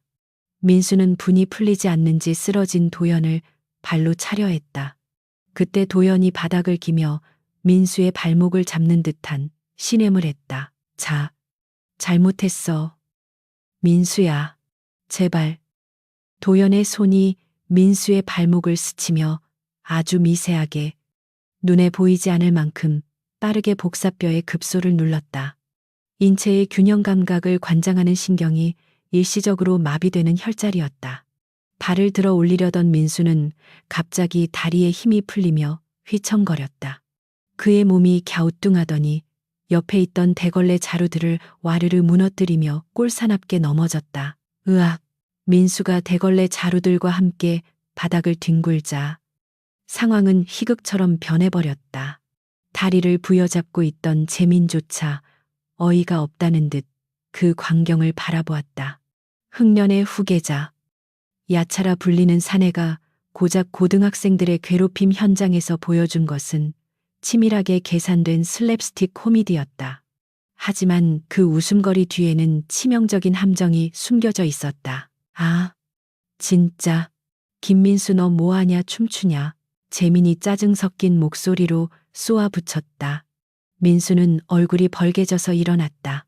민수는 분이 풀리지 않는지 쓰러진 도연을 발로 차려 했다. 그때 도연이 바닥을 기며 민수의 발목을 잡는 듯한 신음을 했다. 자, 잘못했어. 민수야, 제발. 도연의 손이 민수의 발목을 스치며 아주 미세하게 눈에 보이지 않을 만큼 빠르게 복사뼈의 급소를 눌렀다. 인체의 균형 감각을 관장하는 신경이 일시적으로 마비되는 혈자리였다. 발을 들어 올리려던 민수는 갑자기 다리에 힘이 풀리며 휘청거렸다. 그의 몸이 갸우뚱하더니 옆에 있던 대걸레 자루들을 와르르 무너뜨리며 꼴사납게 넘어졌다. 으악! 민수가 대걸레 자루들과 함께 바닥을 뒹굴자 상황은 희극처럼 변해버렸다. 다리를 부여잡고 있던 재민조차 어이가 없다는 듯 그 광경을 바라보았다. 흑년의 후계자, 야차라 불리는 사내가 고작 고등학생들의 괴롭힘 현장에서 보여준 것은 치밀하게 계산된 슬랩스틱 코미디였다. 하지만 그 웃음거리 뒤에는 치명적인 함정이 숨겨져 있었다. 아, 진짜. 김민수 너 뭐하냐 춤추냐. 재민이 짜증 섞인 목소리로 쏘아붙였다. 민수는 얼굴이 벌개져서 일어났다.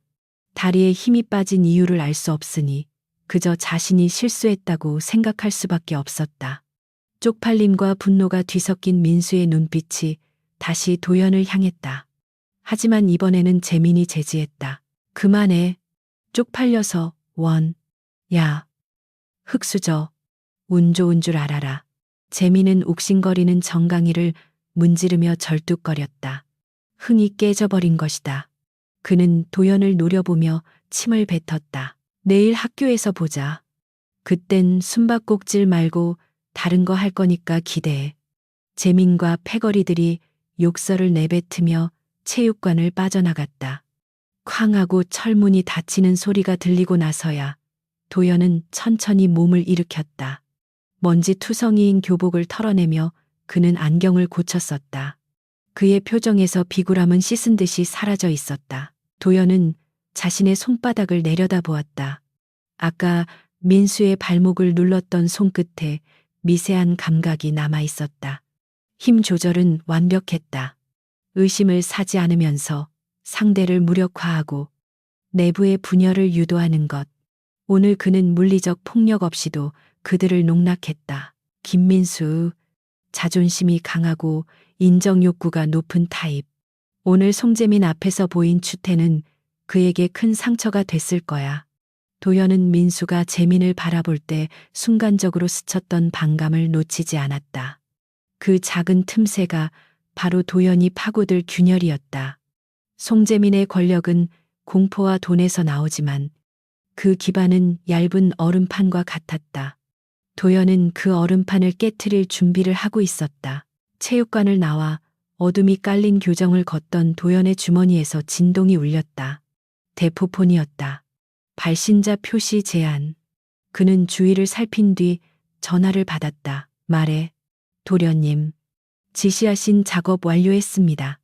다리에 힘이 빠진 이유를 알 수 없으니 그저 자신이 실수했다고 생각할 수밖에 없었다. 쪽팔림과 분노가 뒤섞인 민수의 눈빛이 다시 도연을 향했다. 하지만 이번에는 재민이 제지했다. 그만해. 쪽팔려서 원. 야. 흙수저. 운 좋은 줄 알아라. 재민은 욱신거리는 정강이를 문지르며 절뚝거렸다. 흥이 깨져버린 것이다. 그는 도연을 노려보며 침을 뱉었다. 내일 학교에서 보자. 그땐 숨바꼭질 말고 다른 거 할 거니까 기대해. 재민과 패거리들이 욕설을 내뱉으며 체육관을 빠져나갔다. 쾅하고 철문이 닫히는 소리가 들리고 나서야 도연은 천천히 몸을 일으켰다. 먼지 투성이인 교복을 털어내며 그는 안경을 고쳤었다. 그의 표정에서 비굴함은 씻은 듯이 사라져 있었다. 도연은 자신의 손바닥을 내려다보았다. 아까 민수의 발목을 눌렀던 손끝에 미세한 감각이 남아 있었다. 힘 조절은 완벽했다. 의심을 사지 않으면서 상대를 무력화하고 내부의 분열을 유도하는 것. 오늘 그는 물리적 폭력 없이도 그들을 농락했다. 김민수, 자존심이 강하고 인정 욕구가 높은 타입. 오늘 송재민 앞에서 보인 추태는 그에게 큰 상처가 됐을 거야. 도연은 민수가 재민을 바라볼 때 순간적으로 스쳤던 반감을 놓치지 않았다. 그 작은 틈새가 바로 도연이 파고들 균열이었다. 송재민의 권력은 공포와 돈에서 나오지만 그 기반은 얇은 얼음판과 같았다. 도연은 그 얼음판을 깨트릴 준비를 하고 있었다. 체육관을 나와 어둠이 깔린 교정을 걷던 도연의 주머니에서 진동이 울렸다. 대포폰이었다. 발신자 표시 제한. 그는 주위를 살핀 뒤 전화를 받았다. 말해. 도련님. 지시하신 작업 완료했습니다.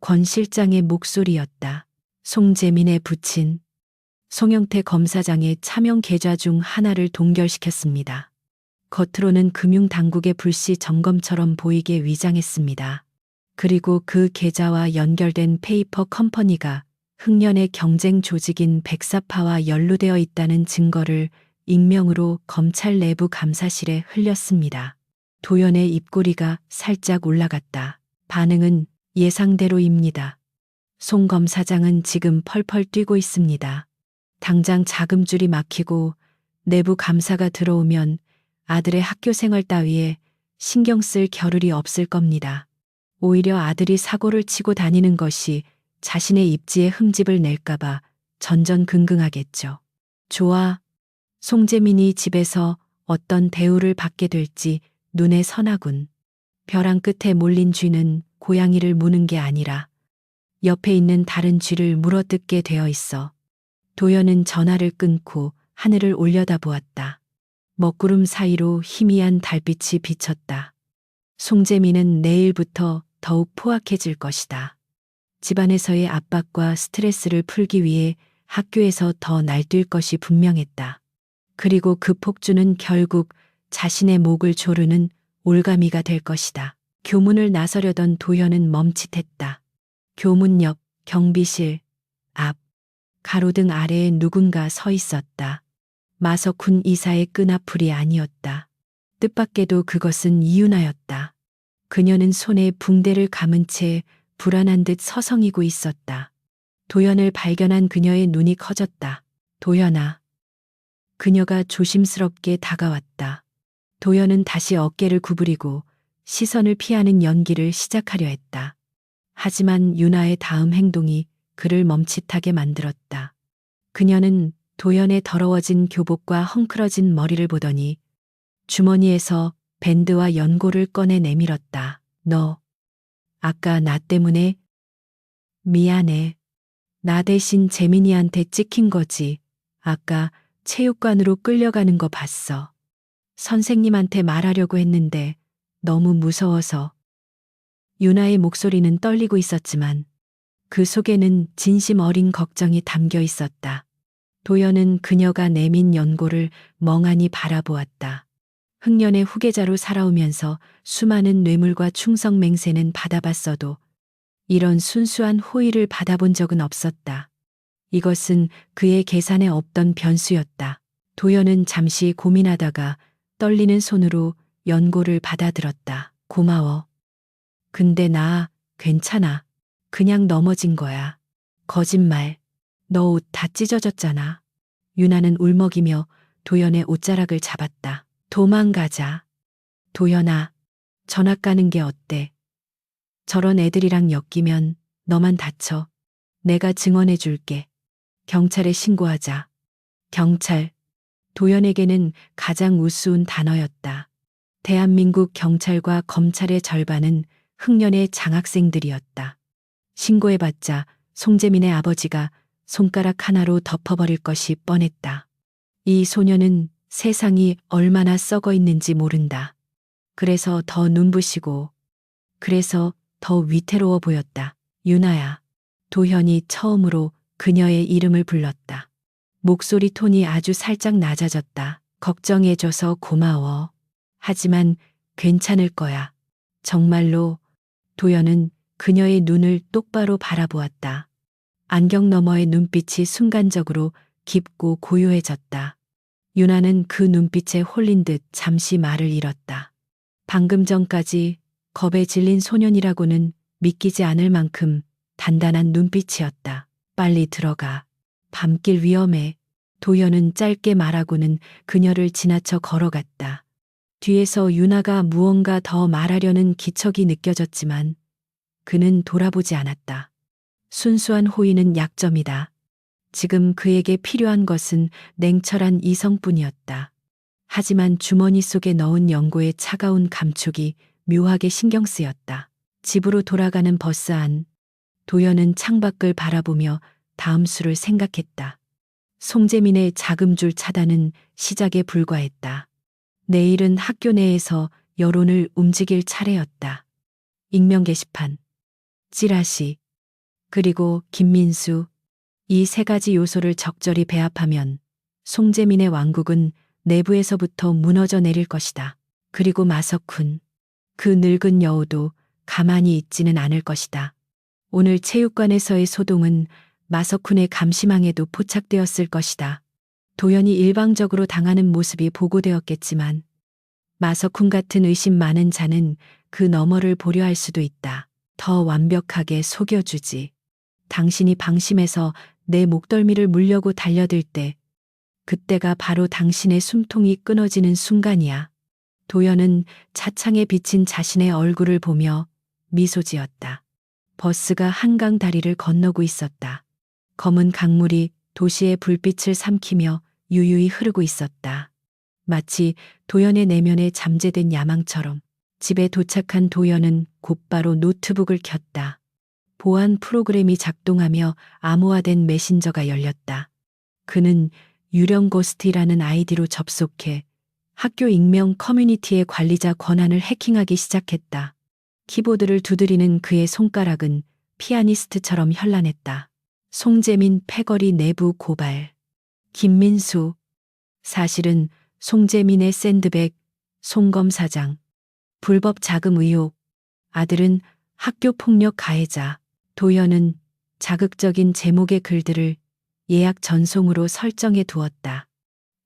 권 실장의 목소리였다. 송재민의 부친. 송영태 검사장의 차명 계좌 중 하나를 동결시켰습니다. 겉으로는 금융당국의 불시 점검처럼 보이게 위장했습니다. 그리고 그 계좌와 연결된 페이퍼 컴퍼니가 흑년의 경쟁 조직인 백사파와 연루되어 있다는 증거를 익명으로 검찰 내부 감사실에 흘렸습니다. 도연의 입꼬리가 살짝 올라갔다. 반응은 예상대로입니다. 송 검사장은 지금 펄펄 뛰고 있습니다. 당장 자금줄이 막히고 내부 감사가 들어오면 아들의 학교 생활 따위에 신경 쓸 겨를이 없을 겁니다. 오히려 아들이 사고를 치고 다니는 것이 자신의 입지에 흠집을 낼까봐 전전긍긍하겠죠. 좋아. 송재민이 집에서 어떤 대우를 받게 될지 눈에 선하군. 벼랑 끝에 몰린 쥐는 고양이를 무는 게 아니라 옆에 있는 다른 쥐를 물어뜯게 되어 있어. 도연은 전화를 끊고 하늘을 올려다보았다. 먹구름 사이로 희미한 달빛이 비쳤다. 송재민은 내일부터 더욱 포악해질 것이다. 집안에서의 압박과 스트레스를 풀기 위해 학교에서 더 날뛸 것이 분명했다. 그리고 그 폭주는 결국 자신의 목을 조르는 올가미가 될 것이다. 교문을 나서려던 도연은 멈칫했다. 교문 옆 경비실 앞 가로등 아래에 누군가 서 있었다. 마석훈 이사의 끈앞풀이 아니었다. 뜻밖에도 그것은 이윤아였다. 그녀는 손에 붕대를 감은 채 불안한 듯 서성이고 있었다. 도연을 발견한 그녀의 눈이 커졌다. 도연아. 그녀가 조심스럽게 다가왔다. 도연은 다시 어깨를 구부리고 시선을 피하는 연기를 시작하려 했다. 하지만 윤아의 다음 행동이 그를 멈칫하게 만들었다. 그녀는 도연의 더러워진 교복과 헝클어진 머리를 보더니 주머니에서 밴드와 연고를 꺼내 내밀었다. 너, 아까 나 때문에 미안해. 나 대신 재민이한테 찍힌 거지. 아까 체육관으로 끌려가는 거 봤어. 선생님한테 말하려고 했는데 너무 무서워서. 윤아의 목소리는 떨리고 있었지만 그 속에는 진심 어린 걱정이 담겨 있었다. 도연은 그녀가 내민 연고를 멍하니 바라보았다. 흑년의 후계자로 살아오면서 수많은 뇌물과 충성 맹세는 받아봤어도 이런 순수한 호의를 받아본 적은 없었다. 이것은 그의 계산에 없던 변수였다. 도연은 잠시 고민하다가 떨리는 손으로 연고를 받아들었다. 고마워. 근데 나 괜찮아. 그냥 넘어진 거야. 거짓말. 너 옷 다 찢어졌잖아. 윤아는 울먹이며 도연의 옷자락을 잡았다. 도망가자. 도연아, 전학 가는 게 어때? 저런 애들이랑 엮이면 너만 다쳐. 내가 증언해 줄게. 경찰에 신고하자. 경찰. 도연에게는 가장 우스운 단어였다. 대한민국 경찰과 검찰의 절반은 흑년의 장학생들이었다. 신고해봤자 송재민의 아버지가 손가락 하나로 덮어버릴 것이 뻔했다. 이 소녀는 세상이 얼마나 썩어 있는지 모른다. 그래서 더 눈부시고, 그래서 더 위태로워 보였다. 윤아야. 도현이 처음으로 그녀의 이름을 불렀다. 목소리 톤이 아주 살짝 낮아졌다. 걱정해줘서 고마워. 하지만 괜찮을 거야. 정말로. 도연은 그녀의 눈을 똑바로 바라보았다. 안경 너머의 눈빛이 순간적으로 깊고 고요해졌다. 윤아는 그 눈빛에 홀린 듯 잠시 말을 잃었다. 방금 전까지 겁에 질린 소년이라고는 믿기지 않을 만큼 단단한 눈빛이었다. 빨리 들어가. 밤길 위험해. 도연은 짧게 말하고는 그녀를 지나쳐 걸어갔다. 뒤에서 유나가 무언가 더 말하려는 기척이 느껴졌지만 그는 돌아보지 않았다. 순수한 호의는 약점이다. 지금 그에게 필요한 것은 냉철한 이성뿐이었다. 하지만 주머니 속에 넣은 연고의 차가운 감촉이 묘하게 신경 쓰였다. 집으로 돌아가는 버스 안, 도연은 창밖을 바라보며 다음 수를 생각했다. 송재민의 자금줄 차단은 시작에 불과했다. 내일은 학교 내에서 여론을 움직일 차례였다. 익명 게시판, 찌라시, 그리고 김민수, 이 세 가지 요소를 적절히 배합하면 송재민의 왕국은 내부에서부터 무너져 내릴 것이다. 그리고 마석훈, 그 늙은 여우도 가만히 있지는 않을 것이다. 오늘 체육관에서의 소동은 마석훈의 감시망에도 포착되었을 것이다. 도연이 일방적으로 당하는 모습이 보고되었겠지만 마석훈 같은 의심 많은 자는 그 너머를 보려 할 수도 있다. 더 완벽하게 속여주지. 당신이 방심해서 내 목덜미를 물려고 달려들 때 그때가 바로 당신의 숨통이 끊어지는 순간이야. 도연은 차창에 비친 자신의 얼굴을 보며 미소 지었다. 버스가 한강 다리를 건너고 있었다. 검은 강물이 도시의 불빛을 삼키며 유유히 흐르고 있었다. 마치 도연의 내면에 잠재된 야망처럼. 집에 도착한 도연은 곧바로 노트북을 켰다. 보안 프로그램이 작동하며 암호화된 메신저가 열렸다. 그는 유령 고스트라는 아이디로 접속해 학교 익명 커뮤니티의 관리자 권한을 해킹하기 시작했다. 키보드를 두드리는 그의 손가락은 피아니스트처럼 현란했다. 송재민 패거리 내부 고발. 김민수. 사실은 송재민의 샌드백, 송검 사장. 불법 자금 의혹. 아들은 학교 폭력 가해자. 도연은 자극적인 제목의 글들을 예약 전송으로 설정해 두었다.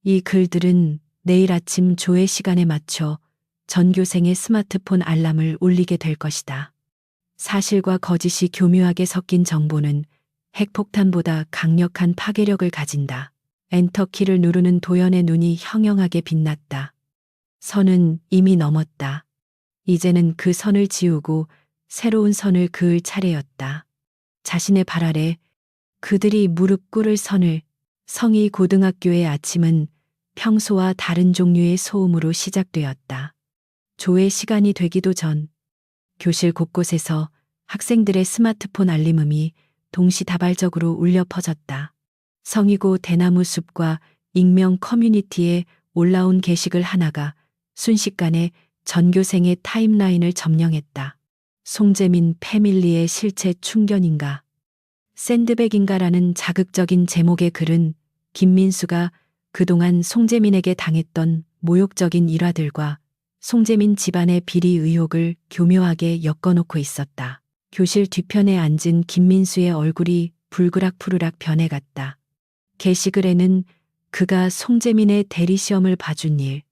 이 글들은 내일 아침 조회 시간에 맞춰 전교생의 스마트폰 알람을 울리게 될 것이다. 사실과 거짓이 교묘하게 섞인 정보는 핵폭탄보다 강력한 파괴력을 가진다. 엔터키를 누르는 도연의 눈이 형형하게 빛났다. 선은 이미 넘었다. 이제는 그 선을 지우고 새로운 선을 그을 차례였다. 자신의 발 아래 그들이 무릎 꿇을 선을. 성희 고등학교의 아침은 평소와 다른 종류의 소음으로 시작되었다. 조회 시간이 되기도 전 교실 곳곳에서 학생들의 스마트폰 알림음이 동시다발적으로 울려 퍼졌다. 성희고 대나무 숲과 익명 커뮤니티에 올라온 게시글 하나가 순식간에 전교생의 타임라인을 점령했다. 송재민 패밀리의 실체 충견인가? 샌드백인가라는 자극적인 제목의 글은 김민수가 그동안 송재민에게 당했던 모욕적인 일화들과 송재민 집안의 비리 의혹을 교묘하게 엮어놓고 있었다. 교실 뒤편에 앉은 김민수의 얼굴이 불그락푸르락 변해갔다. 게시글에는 그가 송재민의 대리시험을 봐준 일,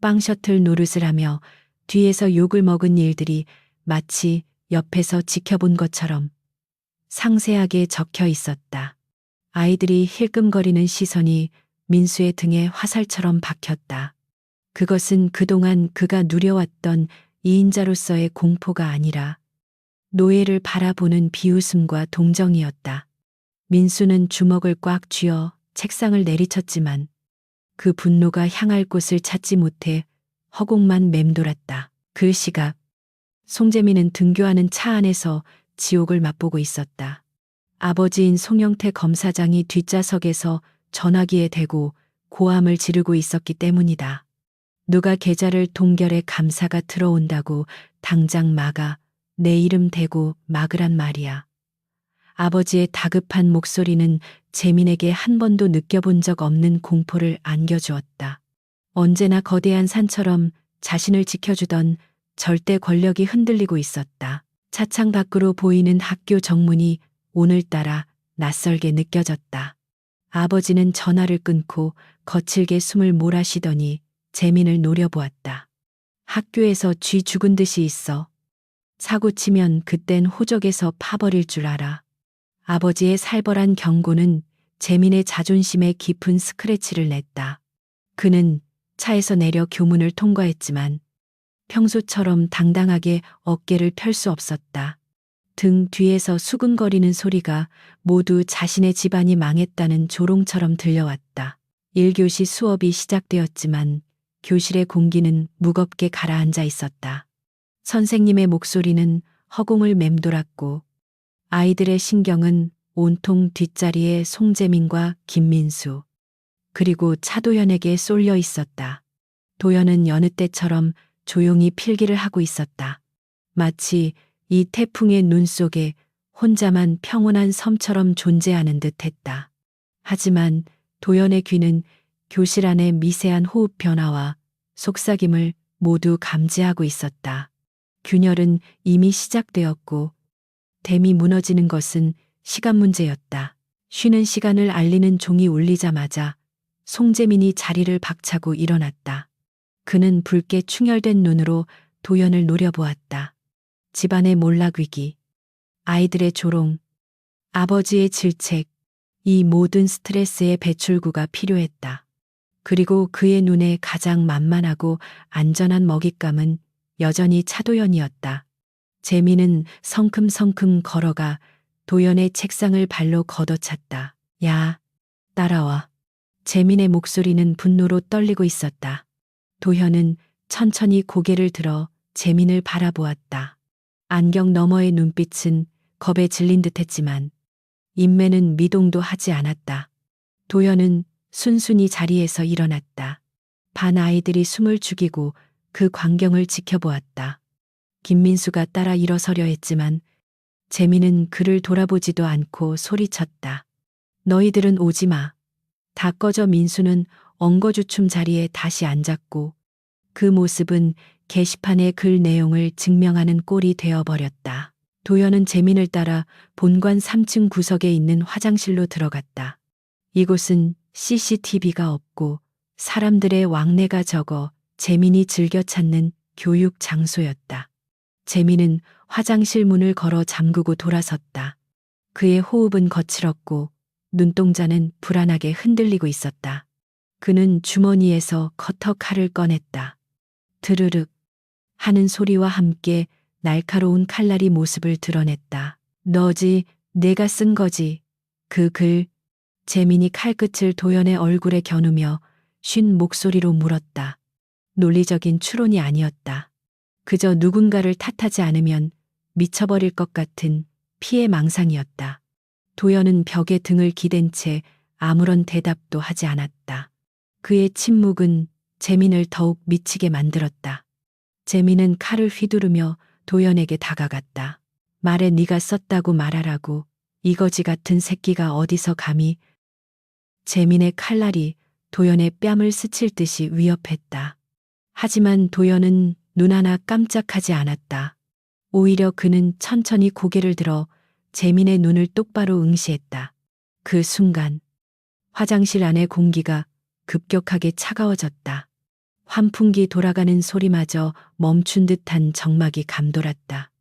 빵 셔틀 노릇을 하며 뒤에서 욕을 먹은 일들이 마치 옆에서 지켜본 것처럼 상세하게 적혀 있었다. 아이들이 힐끔거리는 시선이 민수의 등에 화살처럼 박혔다. 그것은 그동안 그가 누려왔던 이인자로서의 공포가 아니라 노예를 바라보는 비웃음과 동정이었다. 민수는 주먹을 꽉 쥐어 책상을 내리쳤지만 그 분노가 향할 곳을 찾지 못해 허공만 맴돌았다. 그 시각 송재민은 등교하는 차 안에서 지옥을 맛보고 있었다. 아버지인 송영태 검사장이 뒷좌석에서 전화기에 대고 고함을 지르고 있었기 때문이다. 누가 계좌를 동결해 감사가 들어온다고 당장 막아. 내 이름 대고 막으란 말이야. 아버지의 다급한 목소리는 재민에게 한 번도 느껴본 적 없는 공포를 안겨주었다. 언제나 거대한 산처럼 자신을 지켜주던 절대 권력이 흔들리고 있었다. 차창 밖으로 보이는 학교 정문이 오늘따라 낯설게 느껴졌다. 아버지는 전화를 끊고 거칠게 숨을 몰아쉬더니 재민을 노려보았다. 학교에서 쥐 죽은 듯이 있어. 사고 치면 그땐 호적에서 파버릴 줄 알아. 아버지의 살벌한 경고는 재민의 자존심에 깊은 스크래치를 냈다. 그는 차에서 내려 교문을 통과했지만 평소처럼 당당하게 어깨를 펼 수 없었다. 등 뒤에서 수근거리는 소리가 모두 자신의 집안이 망했다는 조롱처럼 들려왔다. 1교시 수업이 시작되었지만 교실의 공기는 무겁게 가라앉아 있었다. 선생님의 목소리는 허공을 맴돌았고 아이들의 신경은 온통 뒷자리에 송재민과 김민수 그리고 차도연에게 쏠려 있었다. 도연은 여느 때처럼 조용히 필기를 하고 있었다. 마치 이 태풍의 눈 속에 혼자만 평온한 섬처럼 존재하는 듯 했다. 하지만 도연의 귀는 교실 안의 미세한 호흡 변화와 속삭임을 모두 감지하고 있었다. 균열은 이미 시작되었고 댐이 무너지는 것은 시간 문제였다. 쉬는 시간을 알리는 종이 울리자마자 송재민이 자리를 박차고 일어났다. 그는 붉게 충혈된 눈으로 도연을 노려보았다. 집안의 몰락위기, 아이들의 조롱, 아버지의 질책, 이 모든 스트레스의 배출구가 필요했다. 그리고 그의 눈에 가장 만만하고 안전한 먹잇감은 여전히 차도연이었다. 재민은 성큼성큼 걸어가 도연의 책상을 발로 걷어찼다. 야, 따라와. 재민의 목소리는 분노로 떨리고 있었다. 도현은 천천히 고개를 들어 재민을 바라보았다. 안경 너머의 눈빛은 겁에 질린 듯했지만 인매는 미동도 하지 않았다. 도현은 순순히 자리에서 일어났다. 반 아이들이 숨을 죽이고 그 광경을 지켜보았다. 김민수가 따라 일어서려 했지만 재민은 그를 돌아보지도 않고 소리쳤다. 너희들은 오지 마. 다 꺼져. 민수는 엉거주춤 자리에 다시 앉았고 그 모습은 게시판의 글 내용을 증명하는 꼴이 되어버렸다. 도연은 재민을 따라 본관 3층 구석에 있는 화장실로 들어갔다. 이곳은 CCTV가 없고 사람들의 왕래가 적어 재민이 즐겨 찾는 교육 장소였다. 재민은 화장실 문을 걸어 잠그고 돌아섰다. 그의 호흡은 거칠었고 눈동자는 불안하게 흔들리고 있었다. 그는 주머니에서 커터 칼을 꺼냈다. 드르륵 하는 소리와 함께 날카로운 칼날이 모습을 드러냈다. 너지, 내가 쓴 거지. 그 글. 재민이 칼끝을 도연의 얼굴에 겨누며 쉰 목소리로 물었다. 논리적인 추론이 아니었다. 그저 누군가를 탓하지 않으면 미쳐버릴 것 같은 피해 망상이었다. 도연은 벽에 등을 기댄 채 아무런 대답도 하지 않았다. 그의 침묵은 재민을 더욱 미치게 만들었다. 재민은 칼을 휘두르며 도연에게 다가갔다. 말에 네가 썼다고 말하라고. 이거지 같은 새끼가 어디서 감히. 재민의 칼날이 도연의 뺨을 스칠 듯이 위협했다. 하지만 도연은 눈 하나 깜짝하지 않았다. 오히려 그는 천천히 고개를 들어 재민의 눈을 똑바로 응시했다. 그 순간 화장실 안의 공기가 급격하게 차가워졌다. 환풍기 돌아가는 소리마저 멈춘 듯한 적막이 감돌았다.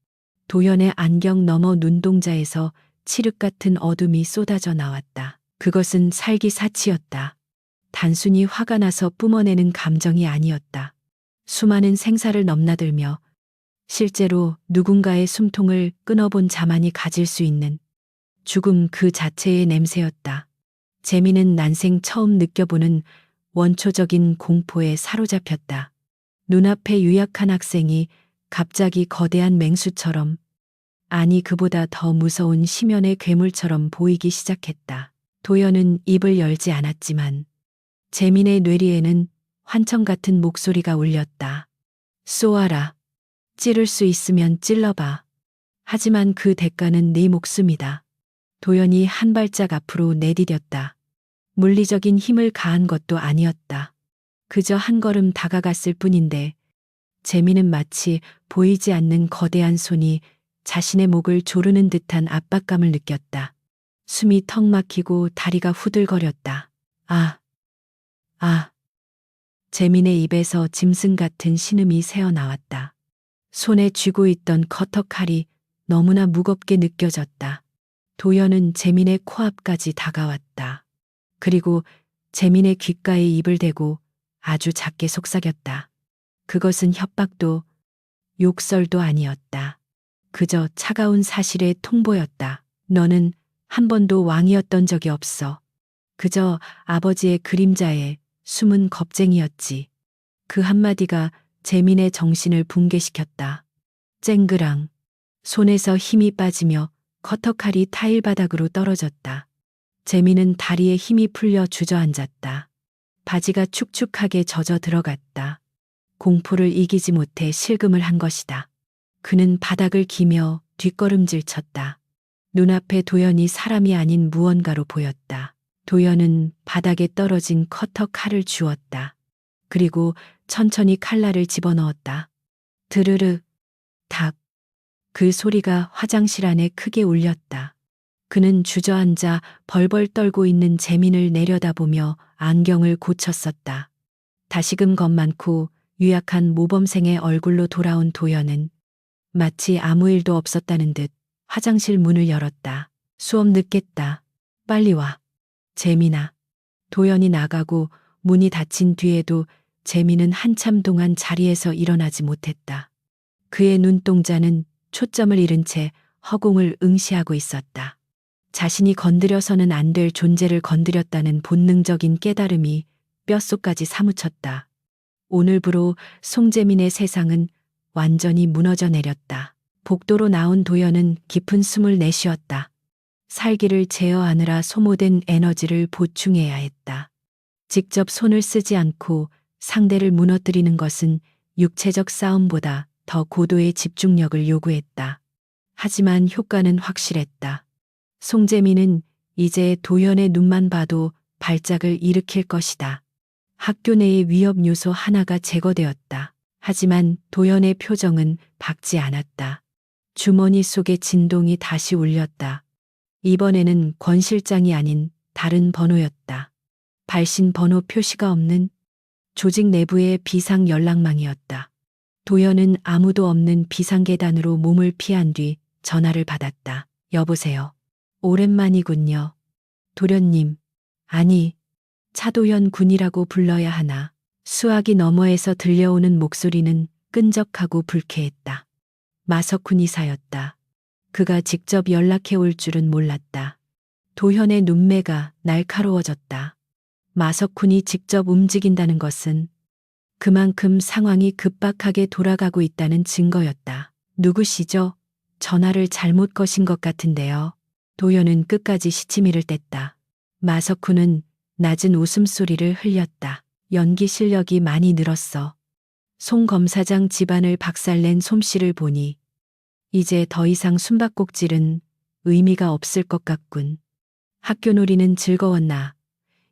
도연의 안경 너머 눈동자에서 칠흑 같은 어둠이 쏟아져 나왔다. 그것은 살기사치였다. 단순히 화가 나서 뿜어내는 감정이 아니었다. 수많은 생사를 넘나들며 실제로 누군가의 숨통을 끊어본 자만이 가질 수 있는 죽음 그 자체의 냄새였다. 재민은 난생 처음 느껴보는 원초적인 공포에 사로잡혔다. 눈앞에 유약한 학생이 갑자기 거대한 맹수처럼, 아니 그보다 더 무서운 심연의 괴물처럼 보이기 시작했다. 도연은 입을 열지 않았지만 재민의 뇌리에는 환청 같은 목소리가 울렸다. 쏘아라. 찌를 수 있으면 찔러봐. 하지만 그 대가는 네 목숨이다. 도연이 한 발짝 앞으로 내디뎠다. 물리적인 힘을 가한 것도 아니었다. 그저 한 걸음 다가갔을 뿐인데 재민은 마치 보이지 않는 거대한 손이 자신의 목을 조르는 듯한 압박감을 느꼈다. 숨이 턱 막히고 다리가 후들거렸다. 아, 아. 재민의 입에서 짐승 같은 신음이 새어나왔다. 손에 쥐고 있던 커터 칼이 너무나 무겁게 느껴졌다. 도연은 재민의 코앞까지 다가왔다. 그리고 재민의 귓가에 입을 대고 아주 작게 속삭였다. 그것은 협박도 욕설도 아니었다. 그저 차가운 사실의 통보였다. 너는 한 번도 왕이었던 적이 없어. 그저 아버지의 그림자에 숨은 겁쟁이였지. 그 한마디가 재민의 정신을 붕괴시켰다. 쨍그랑 손에서 힘이 빠지며 커터칼이 타일 바닥으로 떨어졌다. 재민은 다리에 힘이 풀려 주저앉았다. 바지가 축축하게 젖어 들어갔다. 공포를 이기지 못해 실금을 한 것이다. 그는 바닥을 기며 뒷걸음질 쳤다. 눈앞에 도연이 사람이 아닌 무언가로 보였다. 도연은 바닥에 떨어진 커터 칼을 주웠다. 그리고 천천히 칼날을 집어넣었다. 드르르, 닭. 그 소리가 화장실 안에 크게 울렸다. 그는 주저앉아 벌벌 떨고 있는 재민을 내려다보며 안경을 고쳤었다. 다시금 겁 많고 유약한 모범생의 얼굴로 돌아온 도연은 마치 아무 일도 없었다는 듯 화장실 문을 열었다. 수업 늦겠다. 빨리 와. 재민아. 도연이 나가고 문이 닫힌 뒤에도 재민은 한참 동안 자리에서 일어나지 못했다. 그의 눈동자는 초점을 잃은 채 허공을 응시하고 있었다. 자신이 건드려서는 안 될 존재를 건드렸다는 본능적인 깨달음이 뼛속까지 사무쳤다. 오늘부로 송재민의 세상은 완전히 무너져 내렸다. 복도로 나온 도연은 깊은 숨을 내쉬었다. 살기를 제어하느라 소모된 에너지를 보충해야 했다. 직접 손을 쓰지 않고 상대를 무너뜨리는 것은 육체적 싸움보다 더 고도의 집중력을 요구했다. 하지만 효과는 확실했다. 송재민은 이제 도연의 눈만 봐도 발작을 일으킬 것이다. 학교 내의 위협 요소 하나가 제거되었다. 하지만 도연의 표정은 밝지 않았다. 주머니 속의 진동이 다시 울렸다. 이번에는 권 실장이 아닌 다른 번호였다. 발신 번호 표시가 없는 조직 내부의 비상 연락망이었다. 도연은 아무도 없는 비상계단으로 몸을 피한 뒤 전화를 받았다. 여보세요. 오랜만이군요. 도련님. 아니, 차도현 군이라고 불러야 하나. 수화기 너머에서 들려오는 목소리는 끈적하고 불쾌했다. 마석훈 이사였다. 그가 직접 연락해 올 줄은 몰랐다. 도현의 눈매가 날카로워졌다. 마석훈이 직접 움직인다는 것은 그만큼 상황이 급박하게 돌아가고 있다는 증거였다. 누구시죠? 전화를 잘못 거신 것 같은데요. 도현은 끝까지 시치미를 뗐다. 마석훈은 낮은 웃음소리를 흘렸다. 연기 실력이 많이 늘었어. 송 검사장 집안을 박살낸 솜씨를 보니 이제 더 이상 숨바꼭질은 의미가 없을 것 같군. 학교 놀이는 즐거웠나?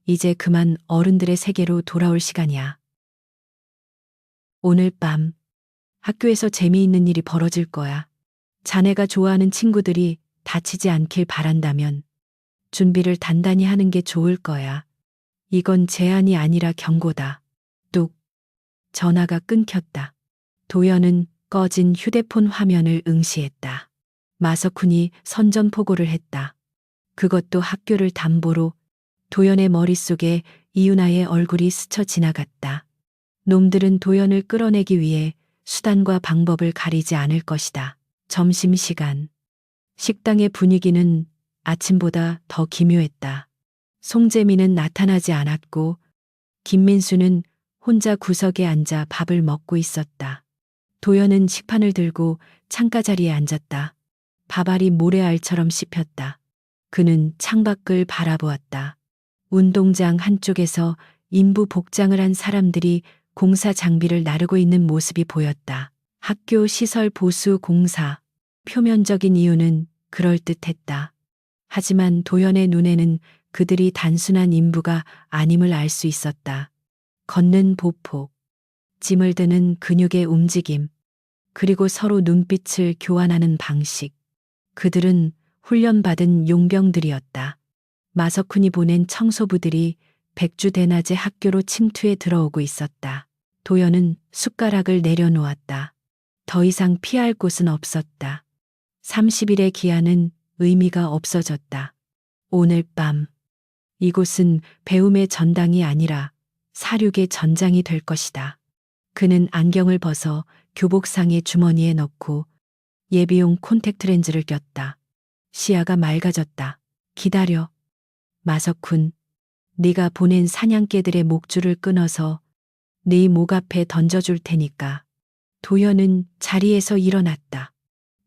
이제 그만 어른들의 세계로 돌아올 시간이야. 오늘 밤 학교에서 재미있는 일이 벌어질 거야. 자네가 좋아하는 친구들이 다치지 않길 바란다면 준비를 단단히 하는 게 좋을 거야. 이건 제안이 아니라 경고다. 뚝. 전화가 끊겼다. 도연은 꺼진 휴대폰 화면을 응시했다. 마석훈이 선전포고를 했다. 그것도 학교를 담보로. 도연의 머릿속에 이윤아의 얼굴이 스쳐 지나갔다. 놈들은 도연을 끌어내기 위해 수단과 방법을 가리지 않을 것이다. 점심시간. 식당의 분위기는 아침보다 더 기묘했다. 송재민은 나타나지 않았고 김민수는 혼자 구석에 앉아 밥을 먹고 있었다. 도연은 식판을 들고 창가 자리에 앉았다. 밥알이 모래알처럼 씹혔다. 그는 창밖을 바라보았다. 운동장 한쪽에서 인부 복장을 한 사람들이 공사 장비를 나르고 있는 모습이 보였다. 학교 시설 보수 공사. 표면적인 이유는 그럴듯했다. 하지만 도연의 눈에는 그들이 단순한 인부가 아님을 알 수 있었다. 걷는 보폭, 짐을 드는 근육의 움직임, 그리고 서로 눈빛을 교환하는 방식. 그들은 훈련받은 용병들이었다. 마석훈이 보낸 청소부들이 백주대낮에 학교로 침투해 들어오고 있었다. 도연은 숟가락을 내려놓았다. 더 이상 피할 곳은 없었다. 30일의 기한은 의미가 없어졌다. 오늘 밤 이곳은 배움의 전당이 아니라 사륙의 전장이 될 것이다. 그는 안경을 벗어 교복상의 주머니에 넣고 예비용 콘택트 렌즈를 꼈다. 시야가 맑아졌다. 기다려. 마석훈, 네가 보낸 사냥개들의 목줄을 끊어서 네 목 앞에 던져줄 테니까. 도연은 자리에서 일어났다.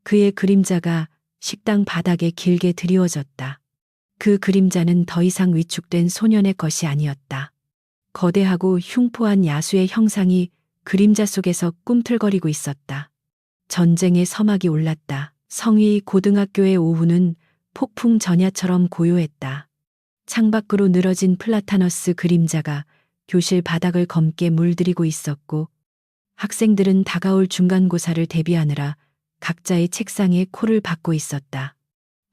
그의 그림자가 식당 바닥에 길게 드리워졌다. 그 그림자는 더 이상 위축된 소년의 것이 아니었다. 거대하고 흉포한 야수의 형상이 그림자 속에서 꿈틀거리고 있었다. 전쟁의 서막이 올랐다. 성위 고등학교의 오후는 폭풍 전야처럼 고요했다. 창밖으로 늘어진 플라타너스 그림자가 교실 바닥을 검게 물들이고 있었고 학생들은 다가올 중간고사를 대비하느라 각자의 책상에 코를 박고 있었다.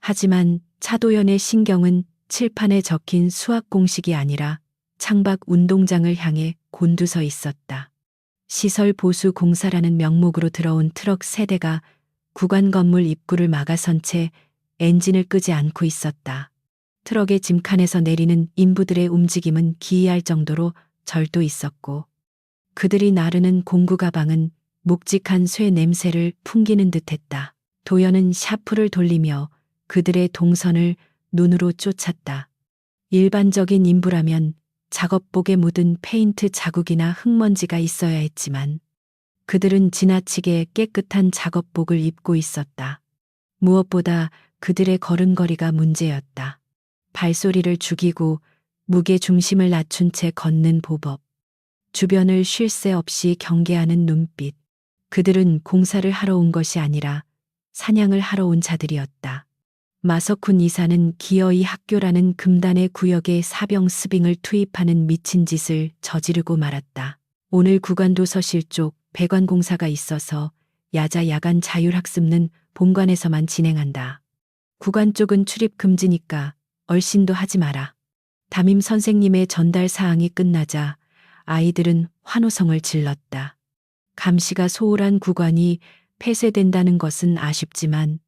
하지만 차도연의 신경은 칠판에 적힌 수학 공식이 아니라 창밖 운동장을 향해 곤두서 있었다. 시설 보수 공사라는 명목으로 들어온 트럭 세대가 구간 건물 입구를 막아선 채 엔진을 끄지 않고 있었다. 트럭의 짐칸에서 내리는 인부들의 움직임은 기이할 정도로 절도 있었고 그들이 나르는 공구 가방은 묵직한 쇠 냄새를 풍기는 듯했다. 도연은 샤프를 돌리며 그들의 동선을 눈으로 쫓았다. 일반적인 인부라면 작업복에 묻은 페인트 자국이나 흙먼지가 있어야 했지만 그들은 지나치게 깨끗한 작업복을 입고 있었다. 무엇보다 그들의 걸음걸이가 문제였다. 발소리를 죽이고 무게 중심을 낮춘 채 걷는 보법. 주변을 쉴 새 없이 경계하는 눈빛. 그들은 공사를 하러 온 것이 아니라 사냥을 하러 온 자들이었다. 마석훈 이사는 기어이 학교라는 금단의 구역에 사병 스빙을 투입하는 미친 짓을 저지르고 말았다. 오늘 구간도서실 쪽 배관 공사가 있어서 야자 야간 자율학습는 본관에서만 진행한다. 구간 쪽은 출입 금지니까 얼씬도 하지 마라. 담임 선생님의 전달 사항이 끝나자 아이들은 환호성을 질렀다. 감시가 소홀한 구간이 폐쇄된다는 것은 아쉽지만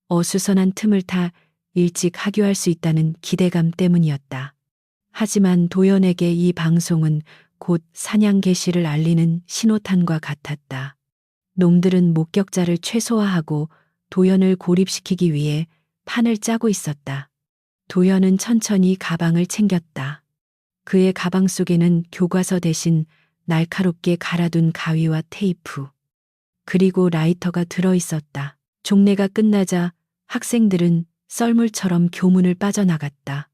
어수선한 틈을 타 일찍 하교할 수 있다는 기대감 때문이었다. 하지만 도연에게 이 방송은 곧 사냥 개시를 알리는 신호탄과 같았다. 놈들은 목격자를 최소화하고 도연을 고립시키기 위해 판을 짜고 있었다. 도연은 천천히 가방을 챙겼다. 그의 가방 속에는 교과서 대신 날카롭게 갈아둔 가위와 테이프, 그리고 라이터가 들어있었다. 종례가 끝나자 학생들은 썰물처럼 교문을 빠져나갔다.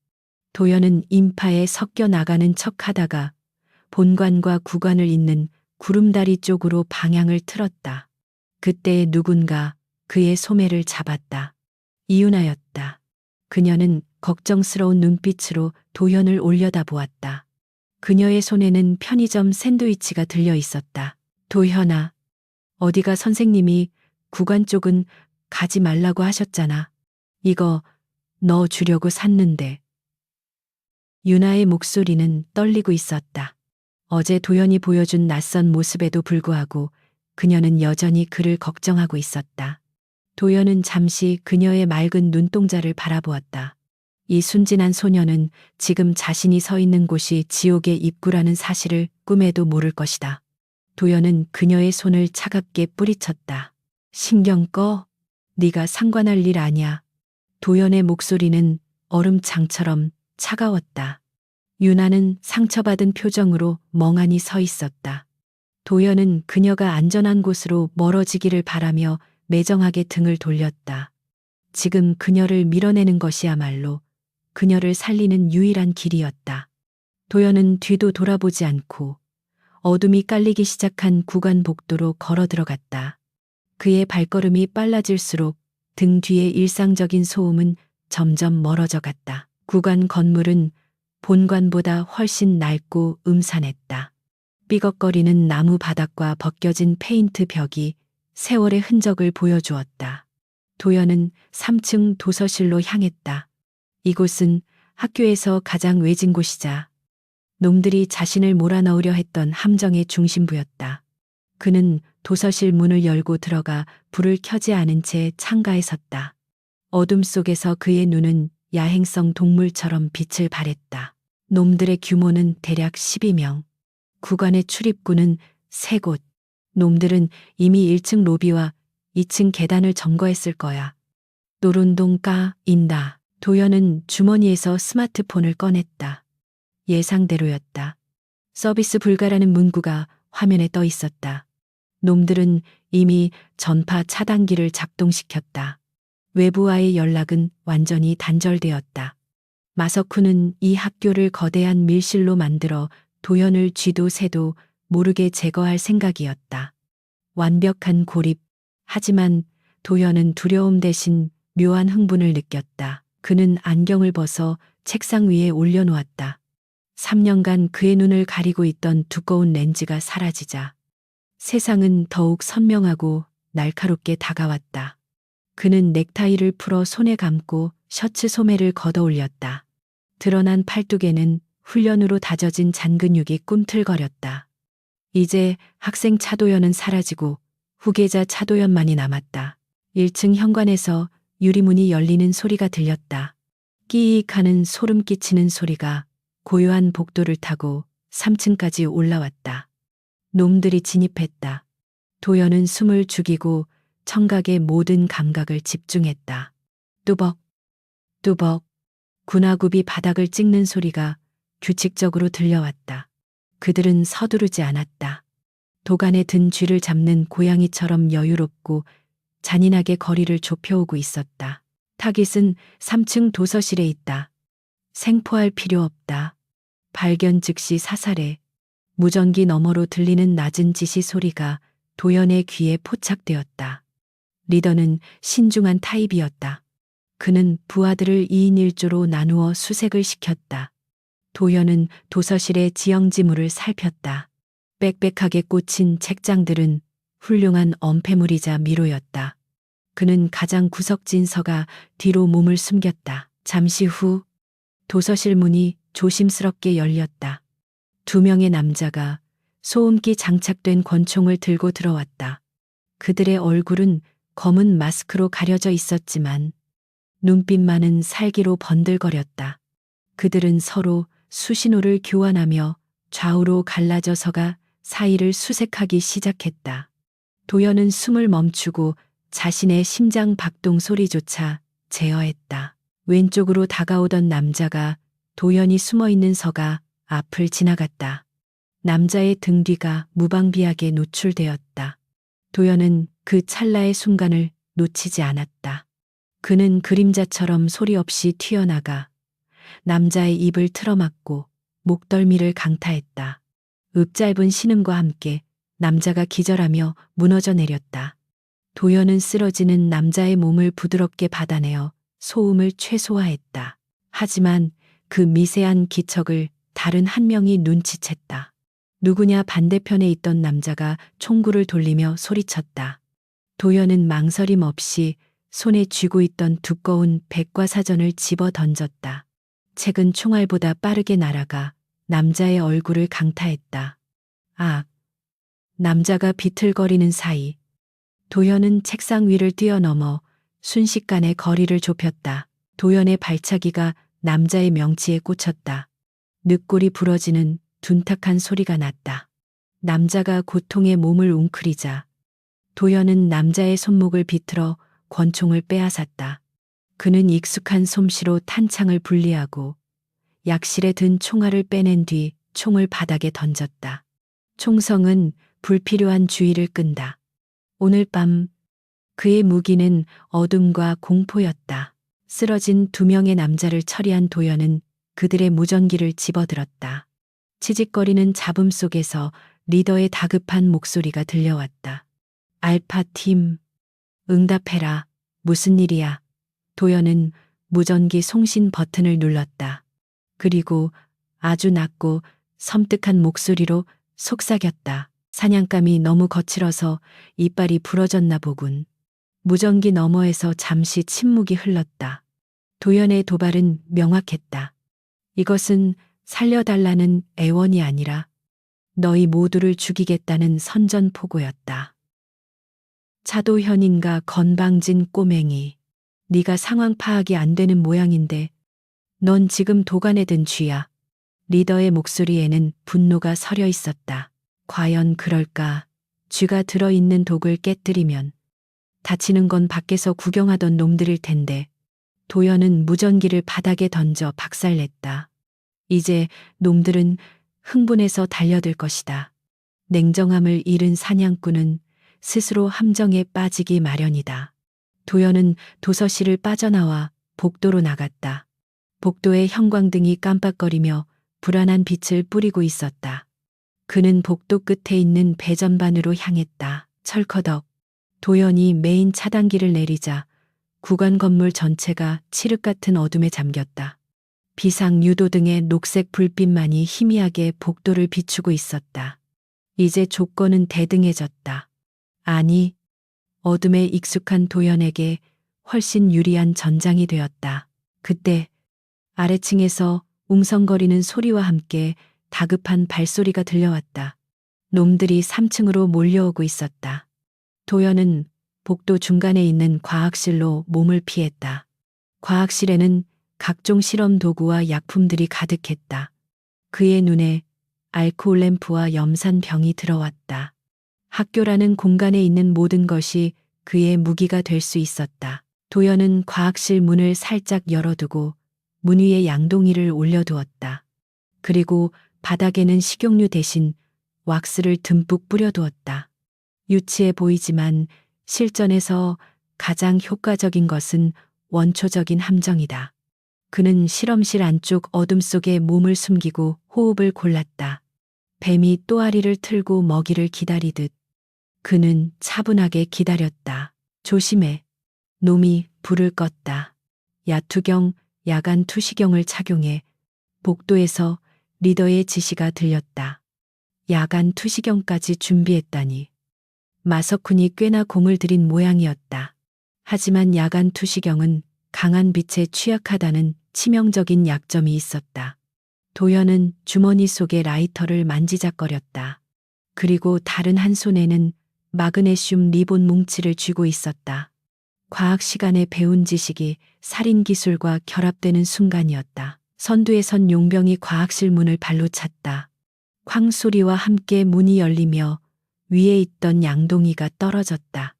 도연은 인파에 섞여 나가는 척하다가 본관과 구관을 잇는 구름다리 쪽으로 방향을 틀었다. 그때 누군가 그의 소매를 잡았다. 이윤아였다. 그녀는 걱정스러운 눈빛으로 도연을 올려다보았다. 그녀의 손에는 편의점 샌드위치가 들려 있었다. 도현아, 어디가 선생님이 구간 쪽은 가지 말라고 하셨잖아. 이거 너 주려고 샀는데. 윤아의 목소리는 떨리고 있었다. 어제 도연이 보여준 낯선 모습에도 불구하고 그녀는 여전히 그를 걱정하고 있었다. 도연은 잠시 그녀의 맑은 눈동자를 바라보았다. 이 순진한 소녀는 지금 자신이 서 있는 곳이 지옥의 입구라는 사실을 꿈에도 모를 것이다. 도연은 그녀의 손을 차갑게 뿌리쳤다. 신경 꺼. 네가 상관할 일 아니야. 도연의 목소리는 얼음장처럼 차가웠다. 윤아는 상처받은 표정으로 멍하니 서 있었다. 도연은 그녀가 안전한 곳으로 멀어지기를 바라며 매정하게 등을 돌렸다. 지금 그녀를 밀어내는 것이야말로 그녀를 살리는 유일한 길이었다. 도연은 뒤도 돌아보지 않고 어둠이 깔리기 시작한 구간 복도로 걸어 들어갔다. 그의 발걸음이 빨라질수록 등 뒤의 일상적인 소음은 점점 멀어져 갔다. 구간 건물은 본관보다 훨씬 낡고 음산했다. 삐걱거리는 나무 바닥과 벗겨진 페인트 벽이 세월의 흔적을 보여주었다. 도연은 3층 도서실로 향했다. 이곳은 학교에서 가장 외진 곳이자 놈들이 자신을 몰아넣으려 했던 함정의 중심부였다. 그는 도서실 문을 열고 들어가 불을 켜지 않은 채 창가에 섰다. 어둠 속에서 그의 눈은 야행성 동물처럼 빛을 발했다. 놈들의 규모는 대략 12명. 구간의 출입구는 3곳. 놈들은 이미 1층 로비와 2층 계단을 점거했을 거야. 노론동 까인다. 도연은 주머니에서 스마트폰을 꺼냈다. 예상대로였다. 서비스 불가라는 문구가 화면에 떠 있었다. 놈들은 이미 전파 차단기를 작동시켰다. 외부와의 연락은 완전히 단절되었다. 마석훈은 이 학교를 거대한 밀실로 만들어 도연을 쥐도 새도 모르게 제거할 생각이었다. 완벽한 고립. 하지만 도연은 두려움 대신 묘한 흥분을 느꼈다. 그는 안경을 벗어 책상 위에 올려놓았다. 3년간 그의 눈을 가리고 있던 두꺼운 렌즈가 사라지자 세상은 더욱 선명하고 날카롭게 다가왔다. 그는 넥타이를 풀어 손에 감고 셔츠 소매를 걷어 올렸다. 드러난 팔뚝에는 훈련으로 다져진 잔근육이 꿈틀거렸다. 이제 학생 차도연은 사라지고 후계자 차도연만이 남았다. 1층 현관에서 유리문이 열리는 소리가 들렸다. 끼익 하는 소름 끼치는 소리가 고요한 복도를 타고 3층까지 올라왔다. 놈들이 진입했다. 도연은 숨을 죽이고 청각의 모든 감각을 집중했다. 뚜벅, 뚜벅, 군화굽이 바닥을 찍는 소리가 규칙적으로 들려왔다. 그들은 서두르지 않았다. 도간에 든 쥐를 잡는 고양이처럼 여유롭고 잔인하게 거리를 좁혀오고 있었다. 타깃은 3층 도서실에 있다. 생포할 필요 없다. 발견 즉시 사살해. 무전기 너머로 들리는 낮은 지시 소리가 도연의 귀에 포착되었다. 리더는 신중한 타입이었다. 그는 부하들을 2인 1조로 나누어 수색을 시켰다. 도연은 도서실의 지형지물을 살폈다. 빽빽하게 꽂힌 책장들은 훌륭한 엄폐물이자 미로였다. 그는 가장 구석진 서가 뒤로 몸을 숨겼다. 잠시 후 도서실 문이 조심스럽게 열렸다. 2명의 남자가 소음기 장착된 권총을 들고 들어왔다. 그들의 얼굴은 검은 마스크로 가려져 있었지만 눈빛만은 살기로 번들거렸다. 그들은 서로 수신호를 교환하며 좌우로 갈라져 서가 사이를 수색하기 시작했다. 도연은 숨을 멈추고 자신의 심장 박동 소리조차 제어했다. 왼쪽으로 다가오던 남자가 도연이 숨어있는 서가 앞을 지나갔다. 남자의 등 뒤가 무방비하게 노출되었다. 도연은 그 찰나의 순간을 놓치지 않았다. 그는 그림자처럼 소리 없이 튀어나가 남자의 입을 틀어막고 목덜미를 강타했다. 읍짧은 신음과 함께 남자가 기절하며 무너져 내렸다. 도연은 쓰러지는 남자의 몸을 부드럽게 받아내어 소음을 최소화했다. 하지만 그 미세한 기척을 다른 한 명이 눈치챘다. 누구냐 반대편에 있던 남자가 총구를 돌리며 소리쳤다. 도연은 망설임 없이 손에 쥐고 있던 두꺼운 백과사전을 집어 던졌다. 책은 총알보다 빠르게 날아가 남자의 얼굴을 강타했다. 아! 남자가 비틀거리는 사이 도연은 책상 위를 뛰어넘어 순식간에 거리를 좁혔다. 도연의 발차기가 남자의 명치에 꽂혔다. 늑골이 부러지는 둔탁한 소리가 났다. 남자가 고통에 몸을 웅크리자 도연은 남자의 손목을 비틀어 권총을 빼앗았다. 그는 익숙한 솜씨로 탄창을 분리하고 약실에 든 총알을 빼낸 뒤 총을 바닥에 던졌다. 총성은 불필요한 주의를 끈다. 오늘 밤 그의 무기는 어둠과 공포였다. 쓰러진 2명의 남자를 처리한 도연은 그들의 무전기를 집어들었다. 치직거리는 잡음 속에서 리더의 다급한 목소리가 들려왔다. 알파팀, 응답해라. 무슨 일이야? 도연은 무전기 송신 버튼을 눌렀다. 그리고 아주 낮고 섬뜩한 목소리로 속삭였다. 사냥감이 너무 거칠어서 이빨이 부러졌나 보군. 무전기 너머에서 잠시 침묵이 흘렀다. 도연의 도발은 명확했다. 이것은 살려달라는 애원이 아니라 너희 모두를 죽이겠다는 선전포고였다. 차도현인가 건방진 꼬맹이. 네가 상황 파악이 안 되는 모양인데 넌 지금 도간에 든 쥐야. 리더의 목소리에는 분노가 서려 있었다. 과연 그럴까? 쥐가 들어있는 독을 깨뜨리면 다치는 건 밖에서 구경하던 놈들일 텐데. 도연은 무전기를 바닥에 던져 박살냈다. 이제 놈들은 흥분해서 달려들 것이다. 냉정함을 잃은 사냥꾼은 스스로 함정에 빠지기 마련이다. 도연은 도서실을 빠져나와 복도로 나갔다. 복도의 형광등이 깜빡거리며 불안한 빛을 뿌리고 있었다. 그는 복도 끝에 있는 배전반으로 향했다. 철커덕. 도연이 메인 차단기를 내리자 구간 건물 전체가 칠흑 같은 어둠에 잠겼다. 비상 유도등의 녹색 불빛만이 희미하게 복도를 비추고 있었다. 이제 조건은 대등해졌다. 아니, 어둠에 익숙한 도연에게 훨씬 유리한 전장이 되었다. 그때 아래층에서 웅성거리는 소리와 함께 다급한 발소리가 들려왔다. 놈들이 3층으로 몰려오고 있었다. 도연은 복도 중간에 있는 과학실로 몸을 피했다. 과학실에는 각종 실험 도구와 약품들이 가득했다. 그의 눈에 알코올 램프와 염산병이 들어왔다. 학교라는 공간에 있는 모든 것이 그의 무기가 될 수 있었다. 도연은 과학실 문을 살짝 열어두고 문 위에 양동이를 올려두었다. 그리고 바닥에는 식용유 대신 왁스를 듬뿍 뿌려두었다. 유치해 보이지만 실전에서 가장 효과적인 것은 원초적인 함정이다. 그는 실험실 안쪽 어둠 속에 몸을 숨기고 호흡을 골랐다. 뱀이 또아리를 틀고 먹이를 기다리듯 그는 차분하게 기다렸다. 조심해. 놈이 불을 껐다. 야투경, 야간 투시경을 착용해. 복도에서 리더의 지시가 들렸다. 야간 투시경까지 준비했다니. 마석훈이 꽤나 공을 들인 모양이었다. 하지만 야간 투시경은 강한 빛에 취약하다는 치명적인 약점이 있었다. 도연은 주머니 속의 라이터를 만지작거렸다. 그리고 다른 한 손에는 마그네슘 리본 뭉치를 쥐고 있었다. 과학 시간에 배운 지식이 살인 기술과 결합되는 순간이었다. 선두에 선 용병이 과학실 문을 발로 찼다. 쾅 소리와 함께 문이 열리며 위에 있던 양동이가 떨어졌다.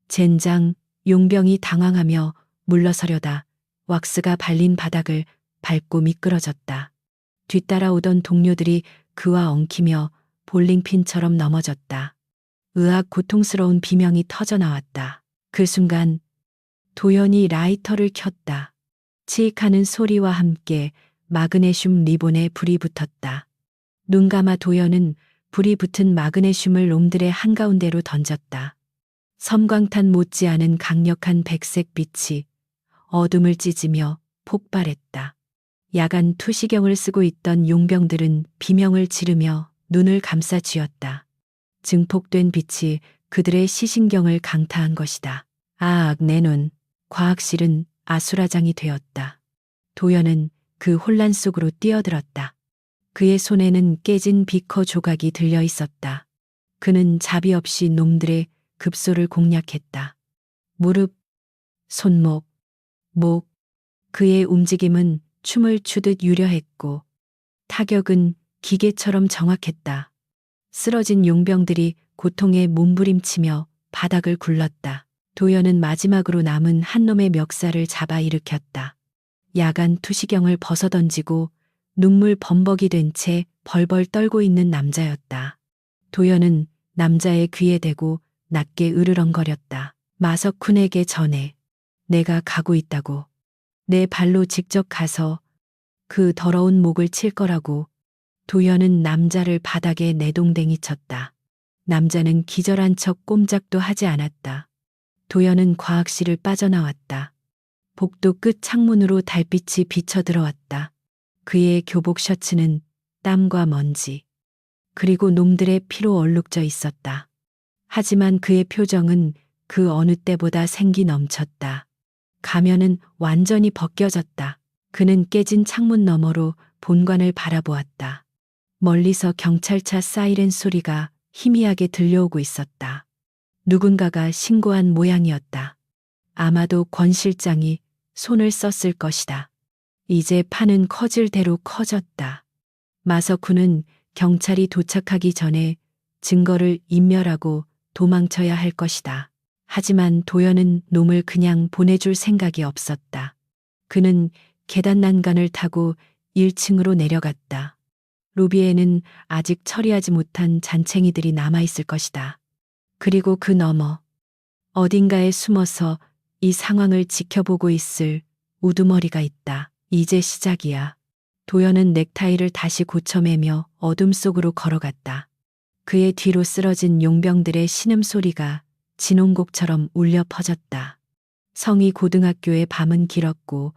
젠장. 용병이 당황하며 물러서려다 왁스가 발린 바닥을 밟고 미끄러졌다. 뒤따라오던 동료들이 그와 엉키며 볼링핀처럼 넘어졌다. 으악, 고통스러운 비명이 터져나왔다. 그 순간 도연이 라이터를 켰다. 치익하는 소리와 함께 마그네슘 리본에 불이 붙었다. 눈 감아 도연은 불이 붙은 마그네슘을 놈들의 한가운데로 던졌다. 섬광탄 못지않은 강력한 백색 빛이 어둠을 찢으며 폭발했다. 야간 투시경을 쓰고 있던 용병들은 비명을 지르며 눈을 감싸 쥐었다. 증폭된 빛이 그들의 시신경을 강타한 것이다. 아악, 내 눈. 과학실은 아수라장이 되었다. 도연은 그 혼란 속으로 뛰어들었다. 그의 손에는 깨진 비커 조각이 들려 있었다. 그는 자비 없이 놈들의 급소를 공략했다. 무릎, 손목, 목. 그의 움직임은 춤을 추듯 유려했고 타격은 기계처럼 정확했다. 쓰러진 용병들이 고통에 몸부림치며 바닥을 굴렀다. 도연은 마지막으로 남은 한 놈의 멱살을 잡아 일으켰다. 야간 투시경을 벗어던지고 눈물 범벅이 된 채 벌벌 떨고 있는 남자였다. 도연은 남자의 귀에 대고 낮게 으르렁거렸다. 마석훈에게 전해. 내가 가고 있다고. 내 발로 직접 가서 그 더러운 목을 칠 거라고. 도연은 남자를 바닥에 내동댕이 쳤다. 남자는 기절한 척 꼼짝도 하지 않았다. 도연은 과학실을 빠져나왔다. 복도 끝 창문으로 달빛이 비쳐 들어왔다. 그의 교복 셔츠는 땀과 먼지, 그리고 놈들의 피로 얼룩져 있었다. 하지만 그의 표정은 그 어느 때보다 생기 넘쳤다. 가면은 완전히 벗겨졌다. 그는 깨진 창문 너머로 본관을 바라보았다. 멀리서 경찰차 사이렌 소리가 희미하게 들려오고 있었다. 누군가가 신고한 모양이었다. 아마도 권 실장이 손을 썼을 것이다. 이제 판은 커질 대로 커졌다. 마석훈은 경찰이 도착하기 전에 증거를 인멸하고 도망쳐야 할 것이다. 하지만 도연은 놈을 그냥 보내줄 생각이 없었다. 그는 계단 난간을 타고 1층으로 내려갔다. 로비에는 아직 처리하지 못한 잔챙이들이 남아있을 것이다. 그리고 그 너머 어딘가에 숨어서 이 상황을 지켜보고 있을 우두머리가 있다. 이제 시작이야. 도연은 넥타이를 다시 고쳐매며 어둠 속으로 걸어갔다. 그의 뒤로 쓰러진 용병들의 신음소리가 진홍곡처럼 울려 퍼졌다. 성이 고등학교의 밤은 길었고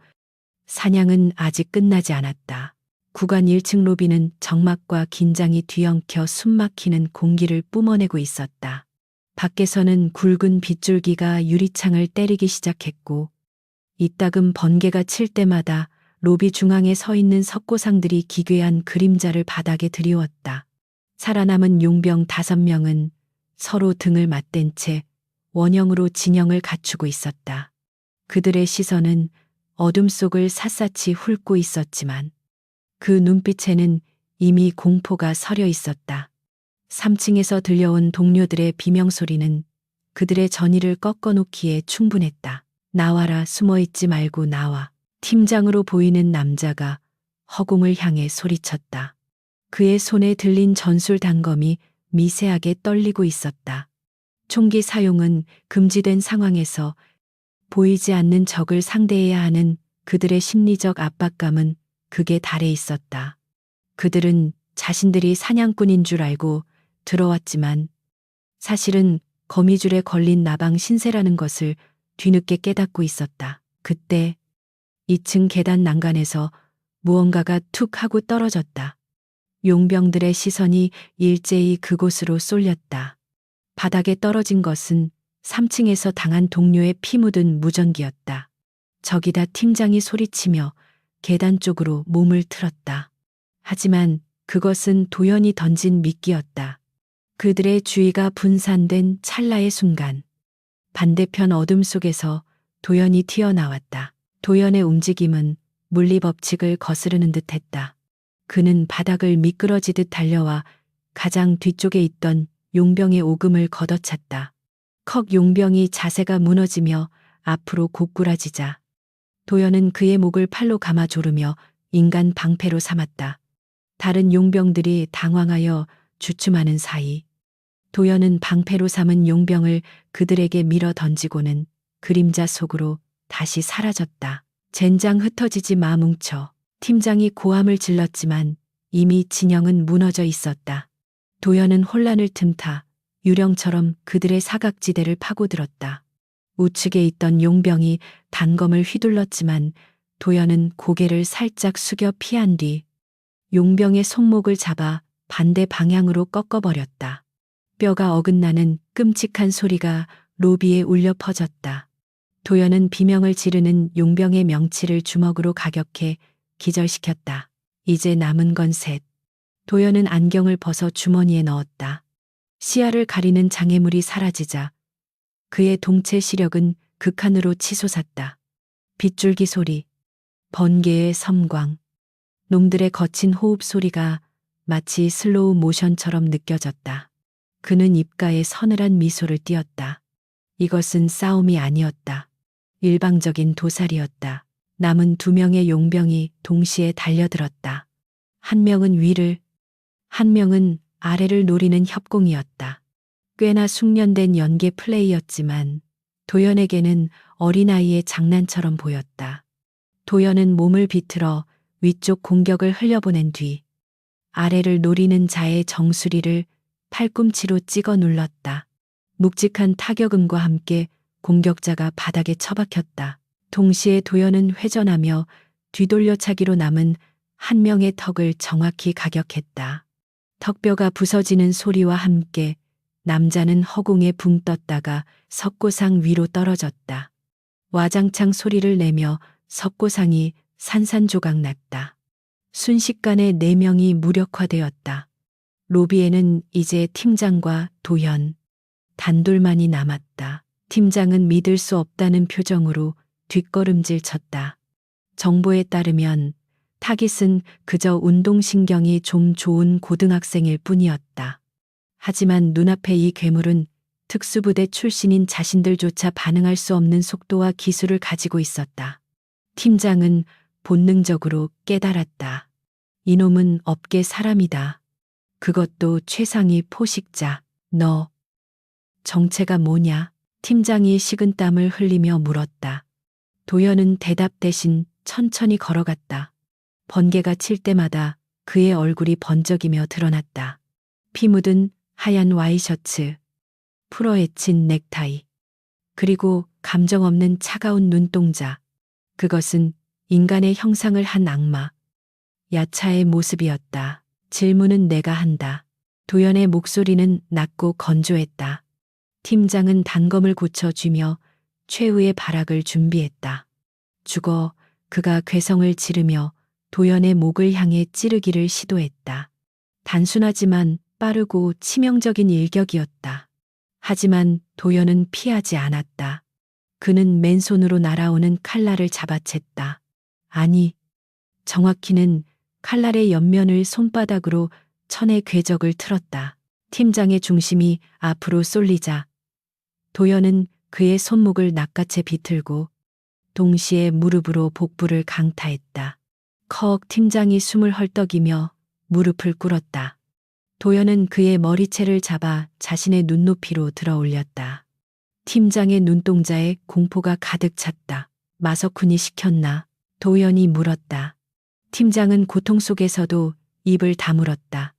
사냥은 아직 끝나지 않았다. 구간 1층 로비는 적막과 긴장이 뒤엉켜 숨막히는 공기를 뿜어내고 있었다. 밖에서는 굵은 빗줄기가 유리창을 때리기 시작했고 이따금 번개가 칠 때마다 로비 중앙에 서 있는 석고상들이 기괴한 그림자를 바닥에 드리웠다. 살아남은 용병 5명은 서로 등을 맞댄 채 원형으로 진영을 갖추고 있었다. 그들의 시선은 어둠 속을 샅샅이 훑고 있었지만 그 눈빛에는 이미 공포가 서려 있었다. 3층에서 들려온 동료들의 비명소리는 그들의 전의를 꺾어놓기에 충분했다. 나와라, 숨어있지 말고 나와. 팀장으로 보이는 남자가 허공을 향해 소리쳤다. 그의 손에 들린 전술 단검이 미세하게 떨리고 있었다. 총기 사용은 금지된 상황에서 보이지 않는 적을 상대해야 하는 그들의 심리적 압박감은 극에 달해 있었다. 그들은 자신들이 사냥꾼인 줄 알고 들어왔지만 사실은 거미줄에 걸린 나방 신세라는 것을 뒤늦게 깨닫고 있었다. 그때 2층 계단 난간에서 무언가가 툭 하고 떨어졌다. 용병들의 시선이 일제히 그곳으로 쏠렸다. 바닥에 떨어진 것은 3층에서 당한 동료의 피 묻은 무전기였다. 저기다, 팀장이 소리치며 계단 쪽으로 몸을 틀었다. 하지만 그것은 도연이 던진 미끼였다. 그들의 주의가 분산된 찰나의 순간 반대편 어둠 속에서 도연이 튀어나왔다. 도연의 움직임은 물리법칙을 거스르는 듯했다. 그는 바닥을 미끄러지듯 달려와 가장 뒤쪽에 있던 용병의 오금을 걷어찼다. 컥 용병이 자세가 무너지며 앞으로 고꾸라지자 도연은 그의 목을 팔로 감아 조르며 인간 방패로 삼았다. 다른 용병들이 당황하여 주춤하는 사이 도연은 방패로 삼은 용병을 그들에게 밀어 던지고는 그림자 속으로 다시 사라졌다. 젠장, 흩어지지 마, 뭉쳐. 팀장이 고함을 질렀지만 이미 진영은 무너져 있었다. 도연은 혼란을 틈타 유령처럼 그들의 사각지대를 파고들었다. 우측에 있던 용병이 단검을 휘둘렀지만 도연은 고개를 살짝 숙여 피한 뒤 용병의 손목을 잡아 반대 방향으로 꺾어버렸다. 뼈가 어긋나는 끔찍한 소리가 로비에 울려 퍼졌다. 도연은 비명을 지르는 용병의 명치를 주먹으로 가격해 기절시켰다. 이제 남은 건 셋. 도연은 안경을 벗어 주머니에 넣었다. 시야를 가리는 장애물이 사라지자 그의 동체 시력은 극한으로 치솟았다. 빗줄기 소리, 번개의 섬광, 놈들의 거친 호흡 소리가 마치 슬로우 모션처럼 느껴졌다. 그는 입가에 서늘한 미소를 띄었다. 이것은 싸움이 아니었다. 일방적인 도살이었다. 남은 2명의 용병이 동시에 달려들었다. 한 명은 위를, 한 명은 아래를 노리는 협공이었다. 꽤나 숙련된 연계 플레이였지만 도연에게는 어린아이의 장난처럼 보였다. 도연은 몸을 비틀어 위쪽 공격을 흘려보낸 뒤 아래를 노리는 자의 정수리를 팔꿈치로 찍어 눌렀다. 묵직한 타격음과 함께 공격자가 바닥에 처박혔다. 동시에 도연은 회전하며 뒤돌려차기로 남은 한 명의 턱을 정확히 가격했다. 턱뼈가 부서지는 소리와 함께 남자는 허공에 붕 떴다가 석고상 위로 떨어졌다. 와장창 소리를 내며 석고상이 산산조각 났다. 순식간에 4명이 무력화되었다. 로비에는 이제 팀장과 도연, 단둘만이 남았다. 팀장은 믿을 수 없다는 표정으로 뒷걸음질 쳤다. 정보에 따르면 타깃은 그저 운동신경이 좀 좋은 고등학생일 뿐이었다. 하지만 눈앞의 이 괴물은 특수부대 출신인 자신들조차 반응할 수 없는 속도와 기술을 가지고 있었다. 팀장은 본능적으로 깨달았다. 이놈은 업계 사람이다. 그것도 최상위 포식자. 너 정체가 뭐냐? 팀장이 식은땀을 흘리며 물었다. 도연은 대답 대신 천천히 걸어갔다. 번개가 칠 때마다 그의 얼굴이 번쩍이며 드러났다. 피 묻은 하얀 와이셔츠, 풀어헤친 넥타이, 그리고 감정 없는 차가운 눈동자. 그것은 인간의 형상을 한 악마, 야차의 모습이었다. 질문은 내가 한다. 도연의 목소리는 낮고 건조했다. 팀장은 단검을 고쳐쥐며 최후의 발악을 준비했다. 죽어. 그가 괴성을 지르며 도연의 목을 향해 찌르기를 시도했다. 단순하지만 빠르고 치명적인 일격이었다. 하지만 도연은 피하지 않았다. 그는 맨손으로 날아오는 칼날을 잡아챘다. 아니, 정확히는 칼날의 옆면을 손바닥으로 천의 궤적을 틀었다. 팀장의 중심이 앞으로 쏠리자 도연은 그의 손목을 낚아채 비틀고 동시에 무릎으로 복부를 강타했다. 컥. 팀장이 숨을 헐떡이며 무릎을 꿇었다. 도연은 그의 머리채를 잡아 자신의 눈높이로 들어 올렸다. 팀장의 눈동자에 공포가 가득 찼다. 마석훈이 시켰나? 도연이 물었다. 팀장은 고통 속에서도 입을 다물었다.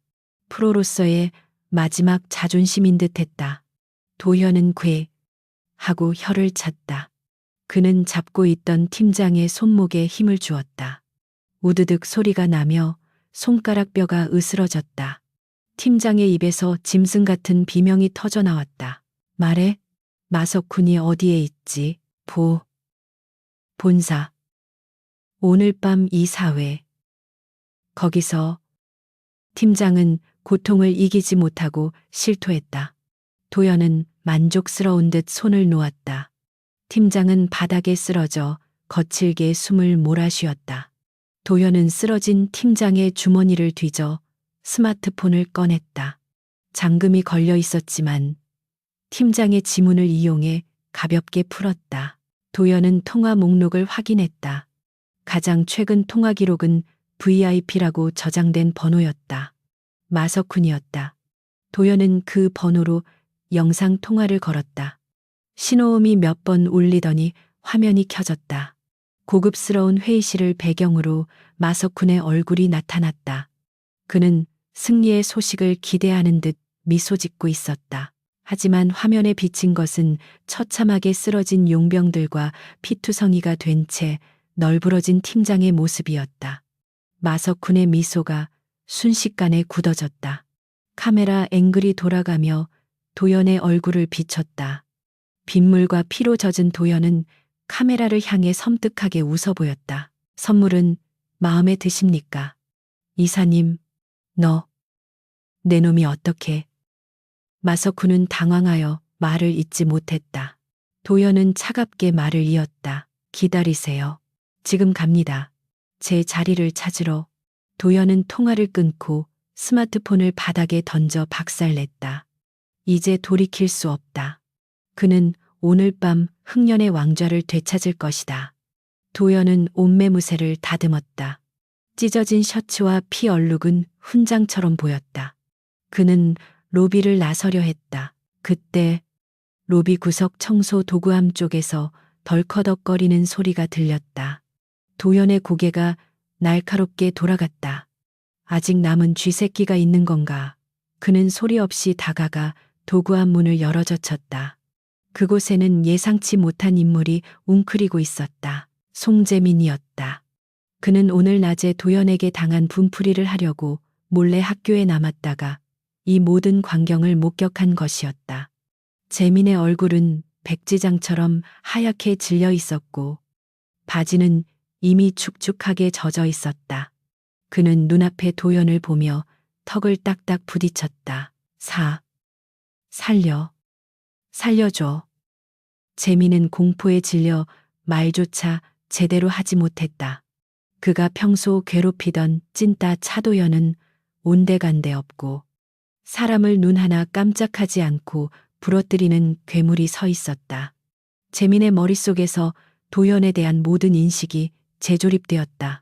프로로서의 마지막 자존심인 듯 했다. 도연은 궤 하고 혀를 찼다. 그는 잡고 있던 팀장의 손목에 힘을 주었다. 우드득 소리가 나며 손가락 뼈가 으스러졌다. 팀장의 입에서 짐승 같은 비명이 터져 나왔다. 말해? 마석훈이 어디에 있지? 본사. 오늘 밤 이 사회. 거기서. 팀장은 고통을 이기지 못하고 실토했다. 도연은 만족스러운 듯 손을 놓았다. 팀장은 바닥에 쓰러져 거칠게 숨을 몰아쉬었다. 도연은 쓰러진 팀장의 주머니를 뒤져 스마트폰을 꺼냈다. 잠금이 걸려 있었지만 팀장의 지문을 이용해 가볍게 풀었다. 도연은 통화 목록을 확인했다. 가장 최근 통화 기록은 VIP라고 저장된 번호였다. 마석훈이었다. 도연은 그 번호로 영상 통화를 걸었다. 신호음이 몇 번 울리더니 화면이 켜졌다. 고급스러운 회의실을 배경으로 마석훈의 얼굴이 나타났다. 그는 승리의 소식을 기대하는 듯 미소 짓고 있었다. 하지만 화면에 비친 것은 처참하게 쓰러진 용병들과 피투성이가 된 채 널브러진 팀장의 모습이었다. 마석훈의 미소가 순식간에 굳어졌다. 카메라 앵글이 돌아가며 도연의 얼굴을 비췄다. 빗물과 피로 젖은 도연은 카메라를 향해 섬뜩하게 웃어 보였다. 선물은 마음에 드십니까? 이사님, 내 놈이 어떻게? 마석훈은 당황하여 말을 잇지 못했다. 도연은 차갑게 말을 이었다. 기다리세요. 지금 갑니다. 제 자리를 찾으러. 도연은 통화를 끊고 스마트폰을 바닥에 던져 박살냈다. 이제 돌이킬 수 없다. 그는 오늘 밤 흥년의 왕좌를 되찾을 것이다. 도연은 옷매무새를 다듬었다. 찢어진 셔츠와 피 얼룩은 훈장처럼 보였다. 그는 로비를 나서려 했다. 그때 로비 구석 청소 도구함 쪽에서 덜커덕거리는 소리가 들렸다. 도연의 고개가 날카롭게 돌아갔다. 아직 남은 쥐새끼가 있는 건가? 그는 소리 없이 다가가 도구함 문을 열어젖혔다. 그곳에는 예상치 못한 인물이 웅크리고 있었다. 송재민이었다. 그는 오늘 낮에 도연에게 당한 분풀이를 하려고 몰래 학교에 남았다가 이 모든 광경을 목격한 것이었다. 재민의 얼굴은 백지장처럼 하얗게 질려 있었고 바지는 이미 축축하게 젖어 있었다. 그는 눈앞의 도연을 보며 턱을 딱딱 부딪혔다. 살려줘. 재민은 공포에 질려 말조차 제대로 하지 못했다. 그가 평소 괴롭히던 찐따 차도연은 온데간데 없고 사람을 눈 하나 깜짝하지 않고 부러뜨리는 괴물이 서 있었다. 재민의 머릿속에서 도연에 대한 모든 인식이 재조립되었다.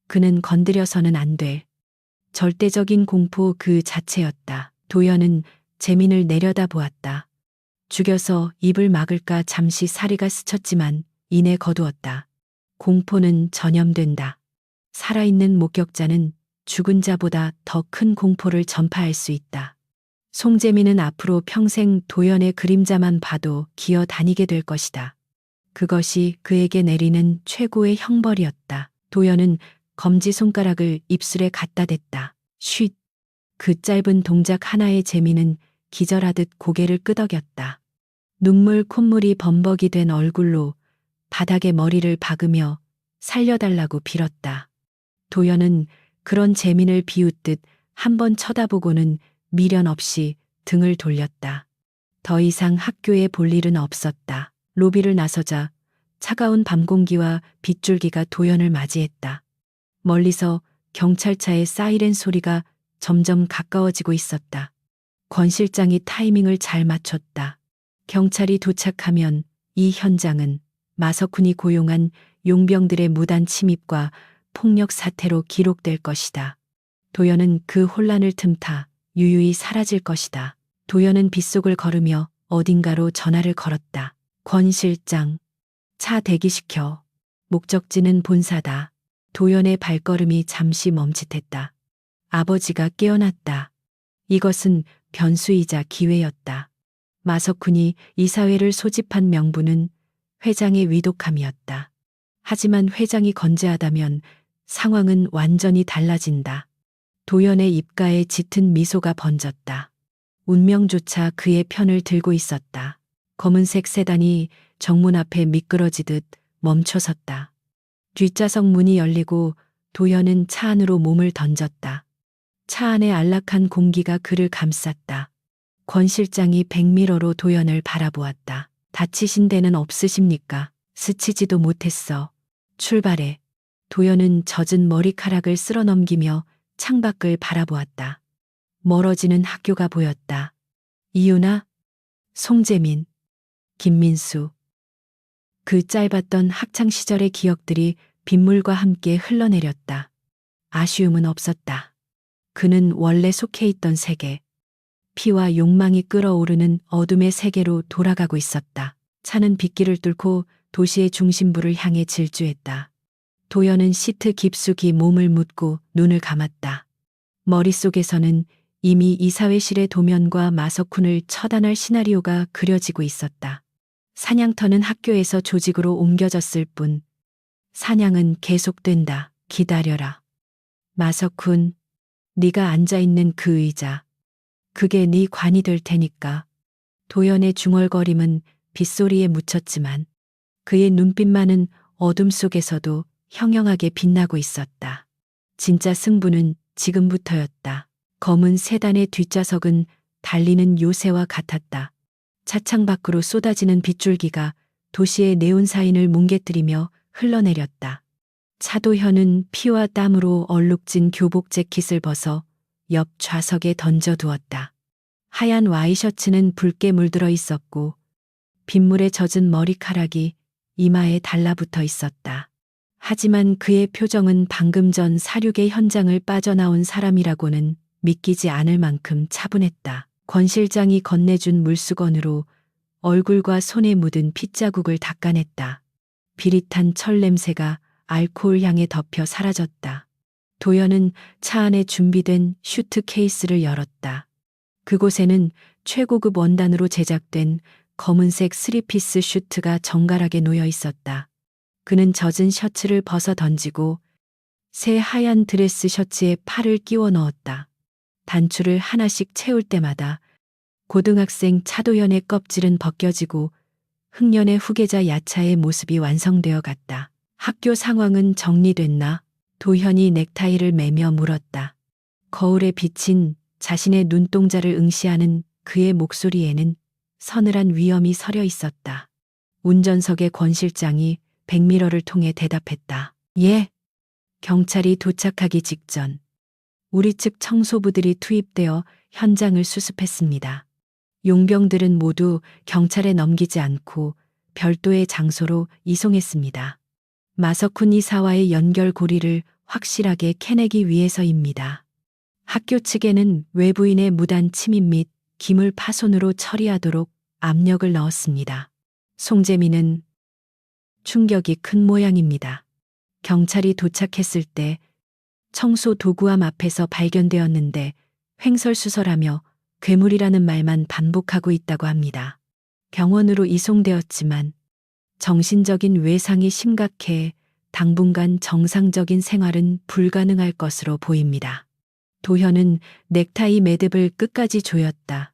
그는 건드려서는 안 돼. 절대적인 공포 그 자체였다. 도연은 재민을 내려다보았다. 죽여서 입을 막을까 잠시 사리가 스쳤지만 이내 거두었다. 공포는 전염된다. 살아있는 목격자는 죽은 자보다 더 큰 공포를 전파할 수 있다. 송재민은 앞으로 평생 도연의 그림자만 봐도 기어 다니게 될 것이다. 그것이 그에게 내리는 최고의 형벌이었다. 도연은 검지손가락을 입술에 갖다 댔다. 쉿. 그 짧은 동작 하나에 재민은 기절하듯 고개를 끄덕였다. 눈물 콧물이 범벅이 된 얼굴로 바닥에 머리를 박으며 살려달라고 빌었다. 도연은 그런 재민을 비웃듯 한 번 쳐다보고는 미련 없이 등을 돌렸다. 더 이상 학교에 볼 일은 없었다. 로비를 나서자 차가운 밤 공기와 빗줄기가 도연을 맞이했다. 멀리서 경찰차의 사이렌 소리가 점점 가까워지고 있었다. 권 실장이 타이밍을 잘 맞췄다. 경찰이 도착하면 이 현장은 마석훈이 고용한 용병들의 무단 침입과 폭력 사태로 기록될 것이다. 도연은 그 혼란을 틈타 유유히 사라질 것이다. 도연은 빗속을 걸으며 어딘가로 전화를 걸었다. 권 실장, 차 대기시켜. 목적지는 본사다. 도연의 발걸음이 잠시 멈칫했다. 아버지가 깨어났다. 이것은 변수이자 기회였다. 마석훈이 이사회를 소집한 명분은 회장의 위독함이었다. 하지만 회장이 건재하다면 상황은 완전히 달라진다. 도연의 입가에 짙은 미소가 번졌다. 운명조차 그의 편을 들고 있었다. 검은색 세단이 정문 앞에 미끄러지듯 멈춰섰다. 뒷좌석 문이 열리고 도연은 차 안으로 몸을 던졌다. 차 안의 안락한 공기가 그를 감쌌다. 권 실장이 백미러로 도연을 바라보았다. 다치신 데는 없으십니까? 스치지도 못했어. 출발해. 도연은 젖은 머리카락을 쓸어넘기며 창밖을 바라보았다. 멀어지는 학교가 보였다. 이유나, 송재민, 김민수. 그 짧았던 학창시절의 기억들이 빗물과 함께 흘러내렸다. 아쉬움은 없었다. 그는 원래 속해 있던 세계, 피와 욕망이 끓어오르는 어둠의 세계로 돌아가고 있었다. 차는 빗길을 뚫고 도시의 중심부를 향해 질주했다. 도연은 시트 깊숙이 몸을 묻고 눈을 감았다. 머릿속에서는 이미 이사회실의 도면과 마석훈을 처단할 시나리오가 그려지고 있었다. 사냥터는 학교에서 조직으로 옮겨졌을 뿐 사냥은 계속된다. 기다려라. 마석훈, 네가 앉아있는 그 의자. 그게 네 관이 될 테니까. 도연의 중얼거림은 빗소리에 묻혔지만 그의 눈빛만은 어둠 속에서도 형형하게 빛나고 있었다. 진짜 승부는 지금부터였다. 검은 세단의 뒷좌석은 달리는 요새와 같았다. 차창 밖으로 쏟아지는 빗줄기가 도시의 네온사인을 뭉개뜨리며 흘러내렸다. 차도현은 피와 땀으로 얼룩진 교복 재킷을 벗어 옆 좌석에 던져두었다. 하얀 와이셔츠는 붉게 물들어 있었고 빗물에 젖은 머리카락이 이마에 달라붙어 있었다. 하지만 그의 표정은 방금 전 사륙의 현장을 빠져나온 사람이라고는 믿기지 않을 만큼 차분했다. 권 실장이 건네준 물수건으로 얼굴과 손에 묻은 핏자국을 닦아냈다. 비릿한 철 냄새가 알코올 향에 덮여 사라졌다. 도연은 차 안에 준비된 슈트 케이스를 열었다. 그곳에는 최고급 원단으로 제작된 검은색 스리피스 슈트가 정갈하게 놓여 있었다. 그는 젖은 셔츠를 벗어 던지고 새 하얀 드레스 셔츠에 팔을 끼워 넣었다. 단추를 하나씩 채울 때마다 고등학생 차도연의 껍질은 벗겨지고 흑년의 후계자 야차의 모습이 완성되어 갔다. 학교 상황은 정리됐나? 도현이 넥타이를 매며 물었다. 거울에 비친 자신의 눈동자를 응시하는 그의 목소리에는 서늘한 위엄이 서려 있었다. 운전석의 권 실장이 백미러를 통해 대답했다. 예. 경찰이 도착하기 직전 우리 측 청소부들이 투입되어 현장을 수습했습니다. 용병들은 모두 경찰에 넘기지 않고 별도의 장소로 이송했습니다. 마석훈 이사와의 연결고리를 확실하게 캐내기 위해서입니다. 학교 측에는 외부인의 무단 침입 및 기물 파손으로 처리하도록 압력을 넣었습니다. 송재민은 충격이 큰 모양입니다. 경찰이 도착했을 때 청소 도구함 앞에서 발견되었는데 횡설수설하며 괴물이라는 말만 반복하고 있다고 합니다. 병원으로 이송되었지만 정신적인 외상이 심각해 당분간 정상적인 생활은 불가능할 것으로 보입니다. 도현은 넥타이 매듭을 끝까지 조였다.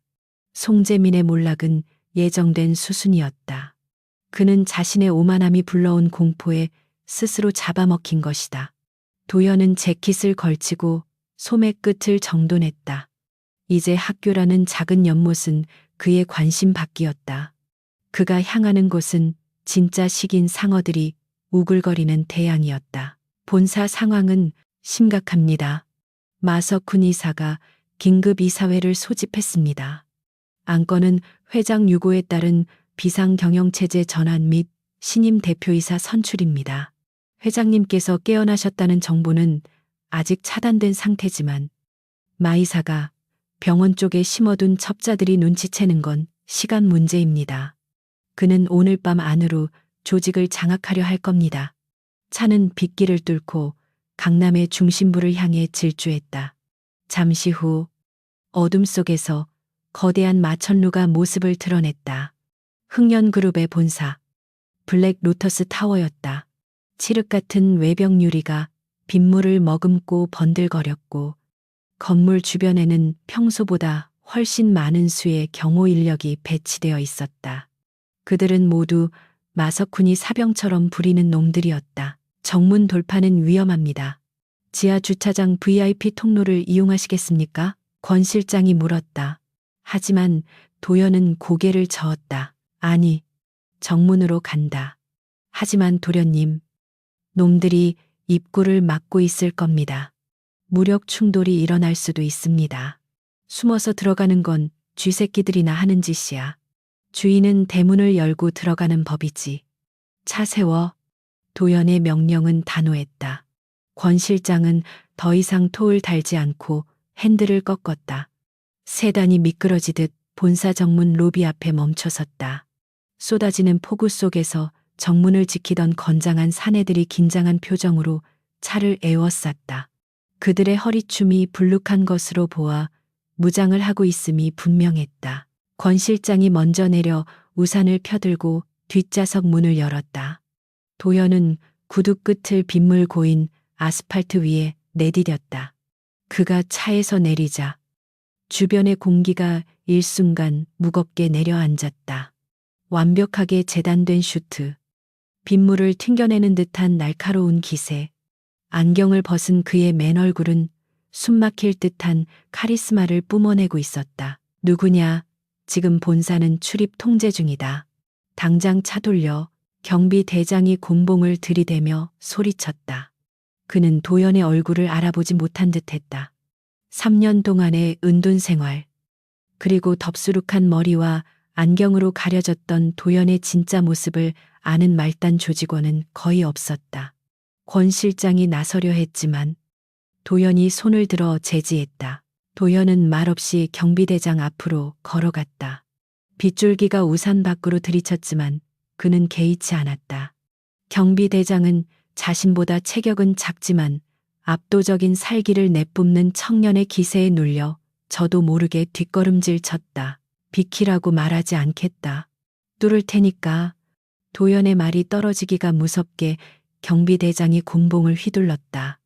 송재민의 몰락은 예정된 수순이었다. 그는 자신의 오만함이 불러온 공포에 스스로 잡아먹힌 것이다. 도현은 재킷을 걸치고 소매 끝을 정돈했다. 이제 학교라는 작은 연못은 그의 관심 밖이었다. 그가 향하는 곳은 진짜 식인 상어들이 우글거리는 대양이었다. 본사 상황은 심각합니다. 마석훈 이사가 긴급 이사회를 소집했습니다. 안건은 회장 유고에 따른 비상경영체제 전환 및 신임 대표이사 선출입니다. 회장님께서 깨어나셨다는 정보는 아직 차단된 상태지만 마 이사가 병원 쪽에 심어둔 첩자들이 눈치채는 건 시간 문제입니다. 그는 오늘 밤 안으로 조직을 장악하려 할 겁니다. 차는 빗길을 뚫고 강남의 중심부를 향해 질주했다. 잠시 후 어둠 속에서 거대한 마천루가 모습을 드러냈다. 흥년그룹의 본사, 블랙 로터스 타워였다. 칠흑 같은 외벽 유리가 빗물을 머금고 번들거렸고 건물 주변에는 평소보다 훨씬 많은 수의 경호 인력이 배치되어 있었다. 그들은 모두 마석훈이 사병처럼 부리는 놈들이었다. 정문 돌파는 위험합니다. 지하 주차장 VIP 통로를 이용하시겠습니까? 권 실장이 물었다. 하지만 도연은 고개를 저었다. 아니, 정문으로 간다. 하지만 도련님, 놈들이 입구를 막고 있을 겁니다. 무력 충돌이 일어날 수도 있습니다. 숨어서 들어가는 건 쥐새끼들이나 하는 짓이야. 주인은 대문을 열고 들어가는 법이지. 차 세워. 도연의 명령은 단호했다. 권 실장은 더 이상 토를 달지 않고 핸들을 꺾었다. 세단이 미끄러지듯 본사 정문 로비 앞에 멈춰섰다. 쏟아지는 폭우 속에서 정문을 지키던 건장한 사내들이 긴장한 표정으로 차를 에워쌌다. 그들의 허리춤이 불룩한 것으로 보아 무장을 하고 있음이 분명했다. 권 실장이 먼저 내려 우산을 펴들고 뒷좌석 문을 열었다. 도연은 구두 끝을 빗물 고인 아스팔트 위에 내디뎠다. 그가 차에서 내리자 주변의 공기가 일순간 무겁게 내려앉았다. 완벽하게 재단된 슈트, 빗물을 튕겨내는 듯한 날카로운 기세, 안경을 벗은 그의 맨 얼굴은 숨막힐 듯한 카리스마를 뿜어내고 있었다. 누구냐? 지금 본사는 출입 통제 중이다. 당장 차 돌려. 경비대장이 곤봉을 들이대며 소리쳤다. 그는 도연의 얼굴을 알아보지 못한 듯했다. 3년 동안의 은둔 생활, 그리고 덥수룩한 머리와 안경으로 가려졌던 도연의 진짜 모습을 아는 말단 조직원은 거의 없었다. 권 실장이 나서려 했지만 도연이 손을 들어 제지했다. 도연은 말없이 경비대장 앞으로 걸어갔다. 빗줄기가 우산 밖으로 들이쳤지만 그는 개의치 않았다. 경비대장은 자신보다 체격은 작지만 압도적인 살기를 내뿜는 청년의 기세에 눌려 저도 모르게 뒷걸음질 쳤다. 비키라고 말하지 않겠다. 뚫을 테니까. 도연의 말이 떨어지기가 무섭게 경비대장이 곤봉을 휘둘렀다.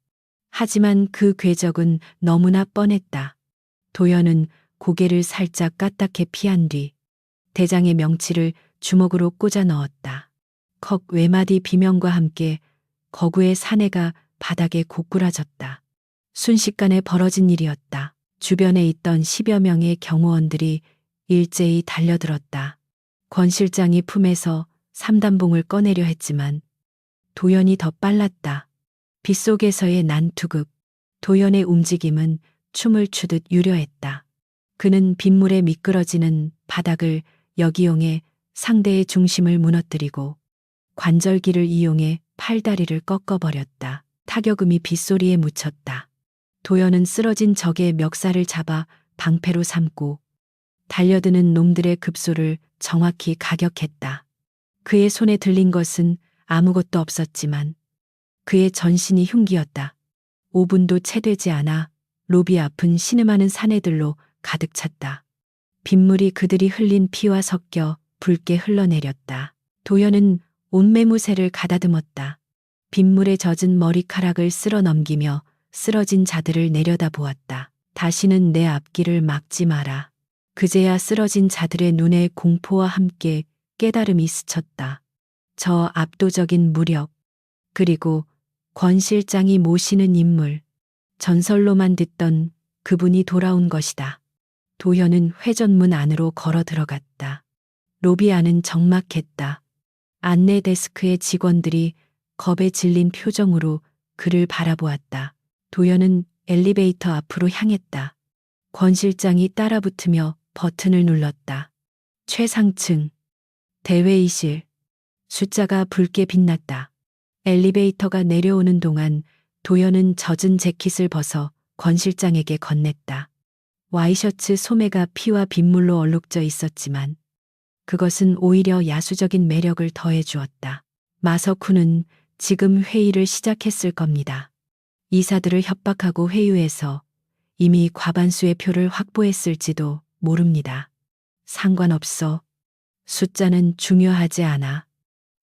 하지만 그 궤적은 너무나 뻔했다. 도연은 고개를 살짝 까딱해 피한 뒤 대장의 명치를 주먹으로 꽂아 넣었다. 컥 외마디 비명과 함께 거구의 사내가 바닥에 고꾸라졌다. 순식간에 벌어진 일이었다. 주변에 있던 10여 명의 경호원들이 일제히 달려들었다. 권 실장이 품에서 삼단봉을 꺼내려 했지만 도연이 더 빨랐다. 빗속에서의 난투극. 도연의 움직임은 춤을 추듯 유려했다. 그는 빗물에 미끄러지는 바닥을 역이용해 상대의 중심을 무너뜨리고 관절기를 이용해 팔다리를 꺾어버렸다. 타격음이 빗소리에 묻혔다. 도연은 쓰러진 적의 멱살을 잡아 방패로 삼고 달려드는 놈들의 급소를 정확히 가격했다. 그의 손에 들린 것은 아무것도 없었지만 그의 전신이 흉기였다. 5분도 채 되지 않아 로비 앞은 신음하는 사내들로 가득 찼다. 빗물이 그들이 흘린 피와 섞여 붉게 흘러내렸다. 도연은 옷매무새를 가다듬었다. 빗물에 젖은 머리카락을 쓸어 넘기며 쓰러진 자들을 내려다보았다. 다시는 내 앞길을 막지 마라. 그제야 쓰러진 자들의 눈에 공포와 함께 깨달음이 스쳤다. 저 압도적인 무력, 그리고 권 실장이 모시는 인물, 전설로만 듣던 그분이 돌아온 것이다. 도현은 회전문 안으로 걸어 들어갔다. 로비 안은 적막했다. 안내 데스크의 직원들이 겁에 질린 표정으로 그를 바라보았다. 도현은 엘리베이터 앞으로 향했다. 권 실장이 따라붙으며 버튼을 눌렀다. 최상층, 대회의실, 숫자가 붉게 빛났다. 엘리베이터가 내려오는 동안 도연은 젖은 재킷을 벗어 권 실장에게 건넸다. 와이셔츠 소매가 피와 빗물로 얼룩져 있었지만 그것은 오히려 야수적인 매력을 더해 주었다. 마석훈은 지금 회의를 시작했을 겁니다. 이사들을 협박하고 회유해서 이미 과반수의 표를 확보했을지도 모릅니다. 상관없어. 숫자는 중요하지 않아.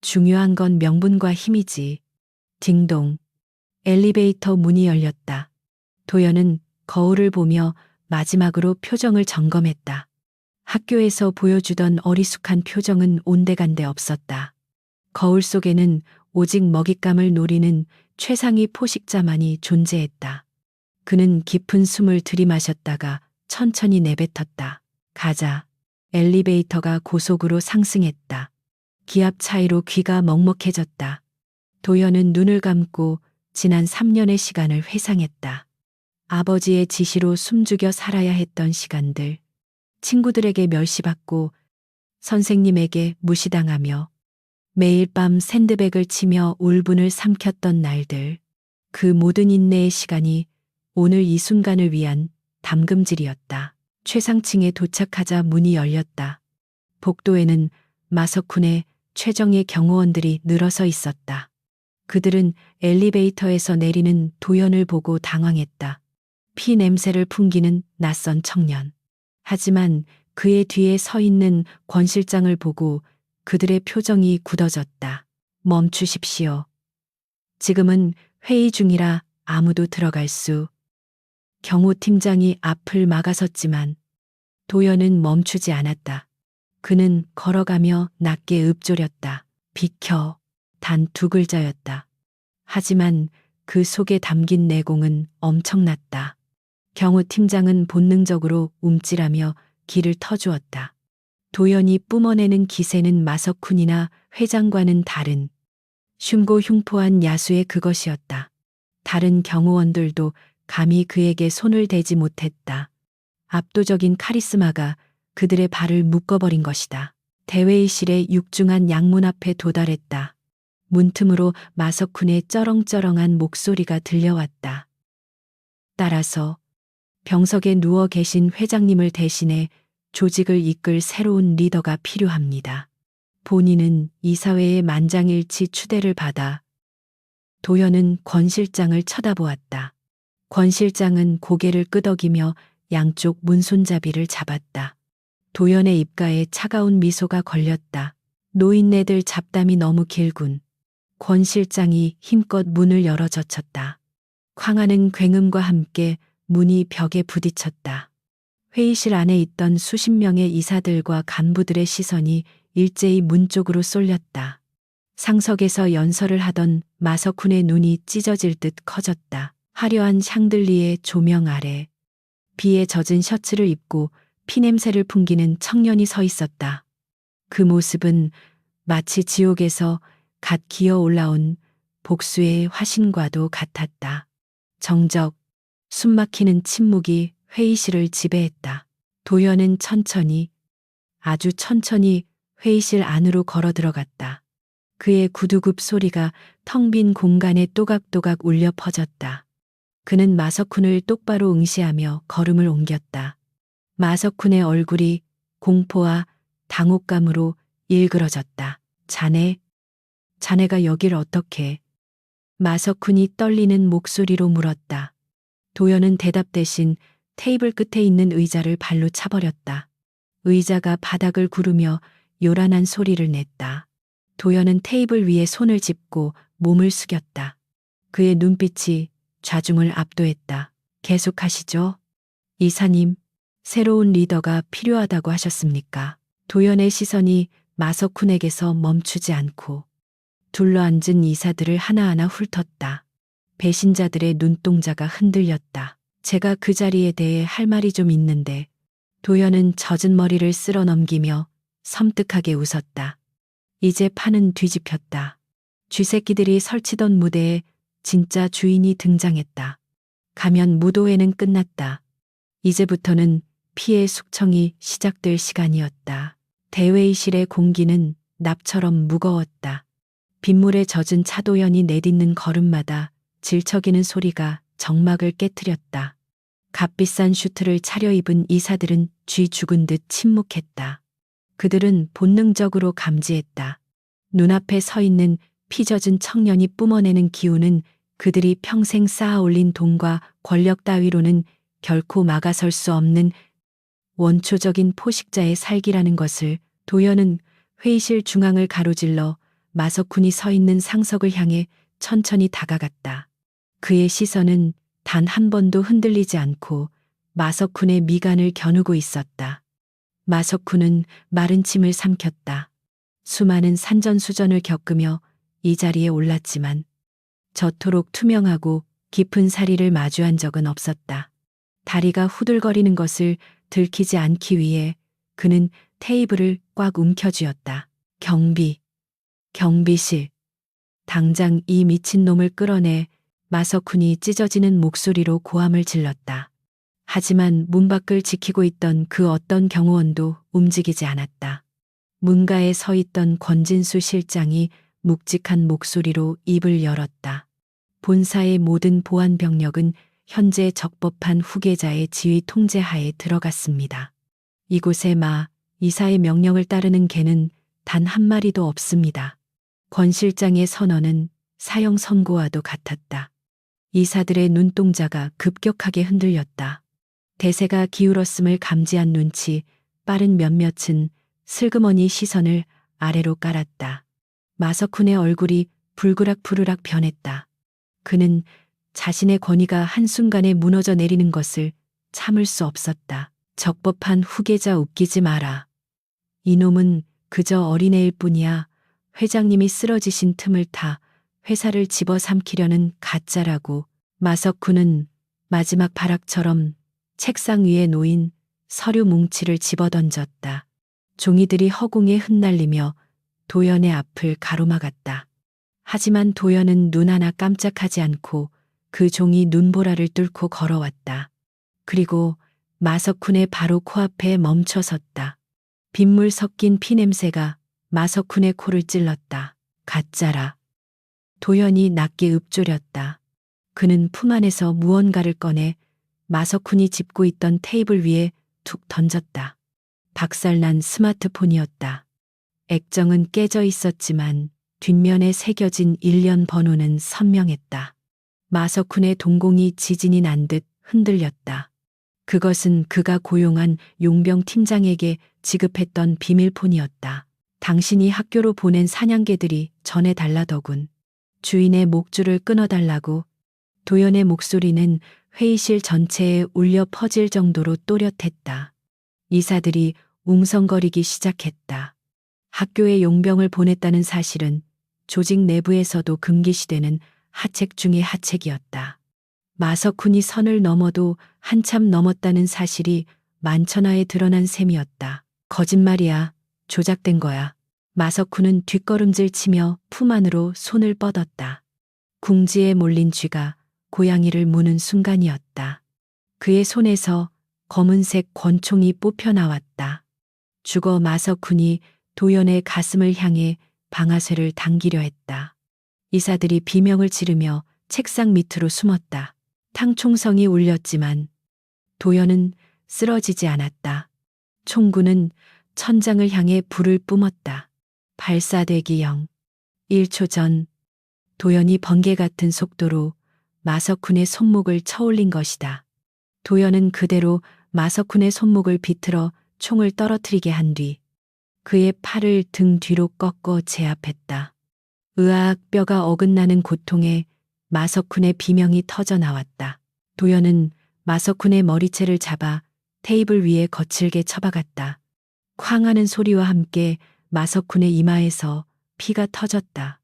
중요한 건 명분과 힘이지. 딩동. 엘리베이터 문이 열렸다. 도연은 거울을 보며 마지막으로 표정을 점검했다. 학교에서 보여주던 어리숙한 표정은 온데간데 없었다. 거울 속에는 오직 먹잇감을 노리는 최상위 포식자만이 존재했다. 그는 깊은 숨을 들이마셨다가 천천히 내뱉었다. 가자. 엘리베이터가 고속으로 상승했다. 기압 차이로 귀가 먹먹해졌다. 도연은 눈을 감고 지난 3년의 시간을 회상했다. 아버지의 지시로 숨죽여 살아야 했던 시간들, 친구들에게 멸시받고 선생님에게 무시당하며 매일 밤 샌드백을 치며 울분을 삼켰던 날들, 그 모든 인내의 시간이 오늘 이 순간을 위한 담금질이었다. 최상층에 도착하자 문이 열렸다. 복도에는 마석훈의 최정예 경호원들이 늘어서 있었다. 그들은 엘리베이터에서 내리는 도연을 보고 당황했다. 피 냄새를 풍기는 낯선 청년. 하지만 그의 뒤에 서 있는 권 실장을 보고 그들의 표정이 굳어졌다. 멈추십시오. 지금은 회의 중이라 아무도 들어갈 수. 경호팀장이 앞을 막아섰지만 도연은 멈추지 않았다. 그는 걸어가며 낮게 읊조렸다. 비켜. 단 2글자였다. 하지만 그 속에 담긴 내공은 엄청났다. 경호팀장은 본능적으로 움찔하며 길을 터주었다. 도연이 뿜어내는 기세는 마석훈이나 회장과는 다른 흉고 흉포한 야수의 그것이었다. 다른 경호원들도 감히 그에게 손을 대지 못했다. 압도적인 카리스마가 그들의 발을 묶어버린 것이다. 대회의실의 육중한 양문 앞에 도달했다. 문틈으로 마석훈의 쩌렁쩌렁한 목소리가 들려왔다. 따라서 병석에 누워 계신 회장님을 대신해 조직을 이끌 새로운 리더가 필요합니다. 본인은 이사회의 만장일치 추대를 받아 도연은 권 실장을 쳐다보았다. 권 실장은 고개를 끄덕이며 양쪽 문손잡이를 잡았다. 도연의 입가에 차가운 미소가 걸렸다. 노인네들 잡담이 너무 길군. 권 실장이 힘껏 문을 열어 젖혔다. 쾅하는 굉음과 함께 문이 벽에 부딪혔다. 회의실 안에 있던 수십 명의 이사들과 간부들의 시선이 일제히 문 쪽으로 쏠렸다. 상석에서 연설을 하던 마석훈의 눈이 찢어질 듯 커졌다. 화려한 샹들리에 조명 아래 비에 젖은 셔츠를 입고 피냄새를 풍기는 청년이 서 있었다. 그 모습은 마치 지옥에서 갓 기어 올라온 복수의 화신과도 같았다. 정적, 숨막히는 침묵이 회의실을 지배했다. 도연은 천천히, 아주 천천히 회의실 안으로 걸어 들어갔다. 그의 구두굽 소리가 텅 빈 공간에 또각또각 울려 퍼졌다. 그는 마석훈을 똑바로 응시하며 걸음을 옮겼다. 마석훈의 얼굴이 공포와 당혹감으로 일그러졌다. 자네가 여길 어떻게? 마석훈이 떨리는 목소리로 물었다. 도연은 대답 대신 테이블 끝에 있는 의자를 발로 차버렸다. 의자가 바닥을 구르며 요란한 소리를 냈다. 도연은 테이블 위에 손을 짚고 몸을 숙였다. 그의 눈빛이 좌중을 압도했다. 계속하시죠. 이사님, 새로운 리더가 필요하다고 하셨습니까? 도연의 시선이 마석훈에게서 멈추지 않고 둘러앉은 이사들을 하나하나 훑었다. 배신자들의 눈동자가 흔들렸다. 제가 그 자리에 대해 할 말이 좀 있는데. 도연은 젖은 머리를 쓸어 넘기며 섬뜩하게 웃었다. 이제 판은 뒤집혔다. 쥐새끼들이 설치던 무대에 진짜 주인이 등장했다. 가면 무도회는 끝났다. 이제부터는 피해 숙청이 시작될 시간이었다. 대회의실의 공기는 납처럼 무거웠다. 빗물에 젖은 차도연이 내딛는 걸음마다 질척이는 소리가 정막을 깨트렸다. 값비싼 슈트를 차려입은 이사들은 쥐 죽은 듯 침묵했다. 그들은 본능적으로 감지했다. 눈앞에 서 있는 피 젖은 청년이 뿜어내는 기운은 그들이 평생 쌓아올린 돈과 권력 따위로는 결코 막아설 수 없는 원초적인 포식자의 살기라는 것을. 도연은 회의실 중앙을 가로질러 마석훈이 서 있는 상석을 향해 천천히 다가갔다. 그의 시선은 단 한 번도 흔들리지 않고 마석훈의 미간을 겨누고 있었다. 마석훈은 마른 침을 삼켰다. 수많은 산전수전을 겪으며 이 자리에 올랐지만 저토록 투명하고 깊은 사리를 마주한 적은 없었다. 다리가 후들거리는 것을 들키지 않기 위해 그는 테이블을 꽉 움켜쥐었다. 경비실. 당장 이 미친놈을 끌어내. 마석훈이 찢어지는 목소리로 고함을 질렀다. 하지만 문 밖을 지키고 있던 그 어떤 경호원도 움직이지 않았다. 문가에 서 있던 권진수 실장이 묵직한 목소리로 입을 열었다. 본사의 모든 보안 병력은 현재 적법한 후계자의 지휘 통제하에 들어갔습니다. 이곳에 이사의 명령을 따르는 개는 단 한 마리도 없습니다. 권 실장의 선언은 사형 선고와도 같았다. 이사들의 눈동자가 급격하게 흔들렸다. 대세가 기울었음을 감지한 눈치 빠른 몇몇은 슬그머니 시선을 아래로 깔았다. 마석훈의 얼굴이 불그락부르락 변했다. 그는 자신의 권위가 한순간에 무너져 내리는 것을 참을 수 없었다. 적법한 후계자 웃기지 마라. 이놈은 그저 어린애일 뿐이야. 회장님이 쓰러지신 틈을 타 회사를 집어삼키려는 가짜라고. 마석훈은 마지막 발악처럼 책상 위에 놓인 서류 뭉치를 집어던졌다. 종이들이 허공에 흩날리며 도연의 앞을 가로막았다. 하지만 도연은 눈 하나 깜짝하지 않고 그 종이 눈보라를 뚫고 걸어왔다. 그리고 마석훈의 바로 코앞에 멈춰 섰다. 빗물 섞인 피냄새가 마석훈의 코를 찔렀다. 가짜라. 도연이 낮게 읊조렸다. 그는 품 안에서 무언가를 꺼내 마석훈이 짚고 있던 테이블 위에 툭 던졌다. 박살난 스마트폰이었다. 액정은 깨져 있었지만 뒷면에 새겨진 일련 번호는 선명했다. 마석훈의 동공이 지진이 난 듯 흔들렸다. 그것은 그가 고용한 용병 팀장에게 지급했던 비밀폰이었다. 당신이 학교로 보낸 사냥개들이 전해달라더군. 주인의 목줄을 끊어달라고. 도연의 목소리는 회의실 전체에 울려 퍼질 정도로 또렷했다. 이사들이 웅성거리기 시작했다. 학교에 용병을 보냈다는 사실은 조직 내부에서도 금기시되는 하책 중의 하책이었다. 마석훈이 선을 넘어도 한참 넘었다는 사실이 만천하에 드러난 셈이었다. 거짓말이야. 조작된 거야. 마석훈은 뒷걸음질 치며 품 안으로 손을 뻗었다. 궁지에 몰린 쥐가 고양이를 무는 순간이었다. 그의 손에서 검은색 권총이 뽑혀 나왔다. 죽어 마석훈이 도연의 가슴을 향해 방아쇠를 당기려 했다. 이사들이 비명을 지르며 책상 밑으로 숨었다. 탕총성이 울렸지만 도연은 쓰러지지 않았다. 총구는 천장을 향해 불을 뿜었다. 발사되기 0. 1초 전 도연이 번개 같은 속도로 마석훈의 손목을 쳐올린 것이다. 도연은 그대로 마석훈의 손목을 비틀어 총을 떨어뜨리게 한 뒤 그의 팔을 등 뒤로 꺾어 제압했다. 으악, 뼈가 어긋나는 고통에 마석훈의 비명이 터져 나왔다. 도연은 마석훈의 머리채를 잡아 테이블 위에 거칠게 쳐박았다. 쾅 하는 소리와 함께 마석훈의 이마에서 피가 터졌다.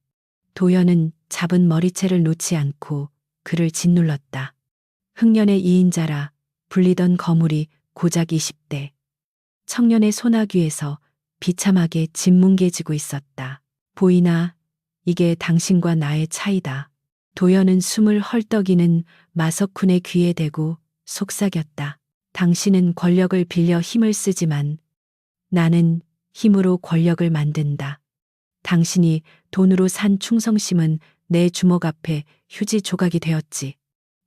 도연은 잡은 머리채를 놓지 않고 그를 짓눌렀다. 흑년의 2인자라 불리던 거물이 고작 20대. 청년의 소나귀에서 비참하게 짓뭉개지고 있었다. 보이나? 이게 당신과 나의 차이다. 도연은 숨을 헐떡이는 마석훈의 귀에 대고 속삭였다. 당신은 권력을 빌려 힘을 쓰지만 나는 힘으로 권력을 만든다. 당신이 돈으로 산 충성심은 내 주먹 앞에 휴지 조각이 되었지.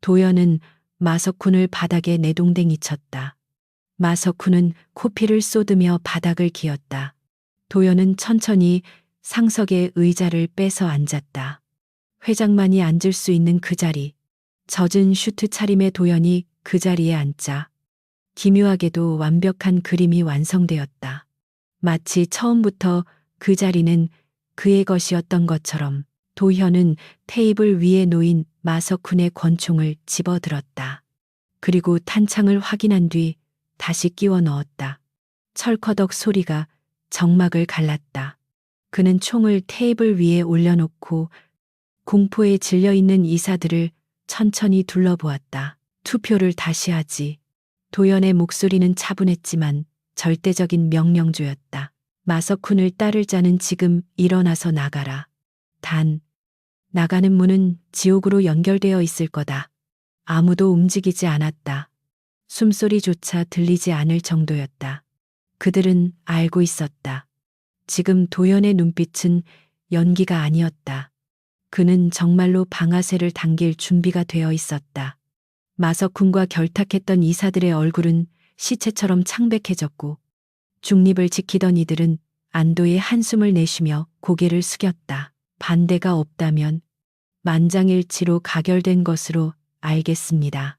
도연은 마석훈을 바닥에 내동댕이 쳤다. 마석훈은 코피를 쏟으며 바닥을 기었다. 도연은 천천히 상석의 의자를 빼서 앉았다. 회장만이 앉을 수 있는 그 자리. 젖은 슈트 차림의 도연이 그 자리에 앉자 기묘하게도 완벽한 그림이 완성되었다. 마치 처음부터 그 자리는 그의 것이었던 것처럼 도현은 테이블 위에 놓인 마석훈의 권총을 집어들었다. 그리고 탄창을 확인한 뒤 다시 끼워 넣었다. 철커덕 소리가 정막을 갈랐다. 그는 총을 테이블 위에 올려놓고 공포에 질려있는 이사들을 천천히 둘러보았다. 투표를 다시 하지. 도연의 목소리는 차분했지만 절대적인 명령조였다. 마석훈을 따를 자는 지금 일어나서 나가라. 단, 나가는 문은 지옥으로 연결되어 있을 거다. 아무도 움직이지 않았다. 숨소리조차 들리지 않을 정도였다. 그들은 알고 있었다. 지금 도연의 눈빛은 연기가 아니었다. 그는 정말로 방아쇠를 당길 준비가 되어 있었다. 마석훈과 결탁했던 이사들의 얼굴은 시체처럼 창백해졌고 중립을 지키던 이들은 안도의 한숨을 내쉬며 고개를 숙였다. 반대가 없다면 만장일치로 가결된 것으로 알겠습니다.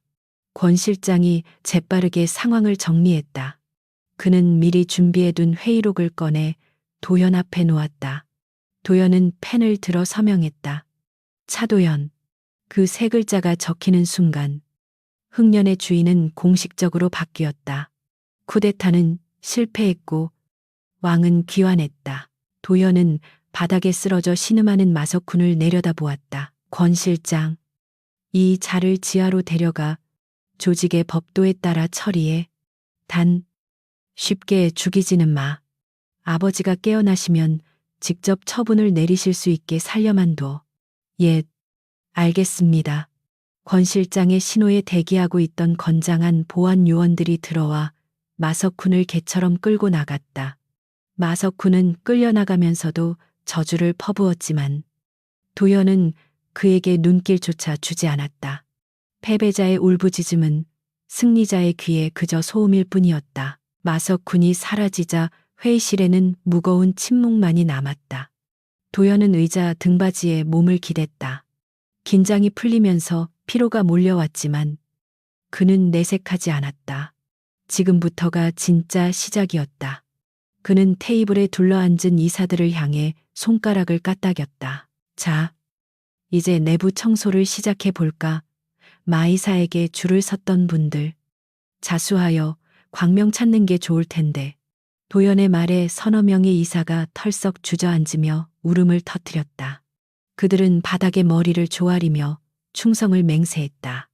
권 실장이 재빠르게 상황을 정리했다. 그는 미리 준비해둔 회의록을 꺼내 도연 앞에 놓았다. 도연은 펜을 들어 서명했다. 차도연. 그 세 글자가 적히는 순간 흑년의 주인은 공식적으로 바뀌었다. 쿠데타는 실패했고 왕은 귀환했다. 도연은 바닥에 쓰러져 신음하는 마석훈을 내려다보았다. 권 실장, 이 자를 지하로 데려가 조직의 법도에 따라 처리해. 단, 쉽게 죽이지는 마. 아버지가 깨어나시면 직접 처분을 내리실 수 있게 살려만 둬. 예, 알겠습니다. 권 실장의 신호에 대기하고 있던 건장한 보안 요원들이 들어와 마석훈을 개처럼 끌고 나갔다. 마석훈은 끌려나가면서도 저주를 퍼부었지만 도연은 그에게 눈길조차 주지 않았다. 패배자의 울부짖음은 승리자의 귀에 그저 소음일 뿐이었다. 마석훈이 사라지자 회의실에는 무거운 침묵만이 남았다. 도연은 의자 등받이에 몸을 기댔다. 긴장이 풀리면서 피로가 몰려왔지만 그는 내색하지 않았다. 지금부터가 진짜 시작이었다. 그는 테이블에 둘러앉은 이사들을 향해 손가락을 까딱였다. 자, 이제 내부 청소를 시작해 볼까? 마이사에게 줄을 섰던 분들. 자수하여 광명 찾는 게 좋을 텐데. 도연의 말에 서너 명의 이사가 털썩 주저앉으며 울음을 터뜨렸다. 그들은 바닥에 머리를 조아리며 충성을 맹세했다.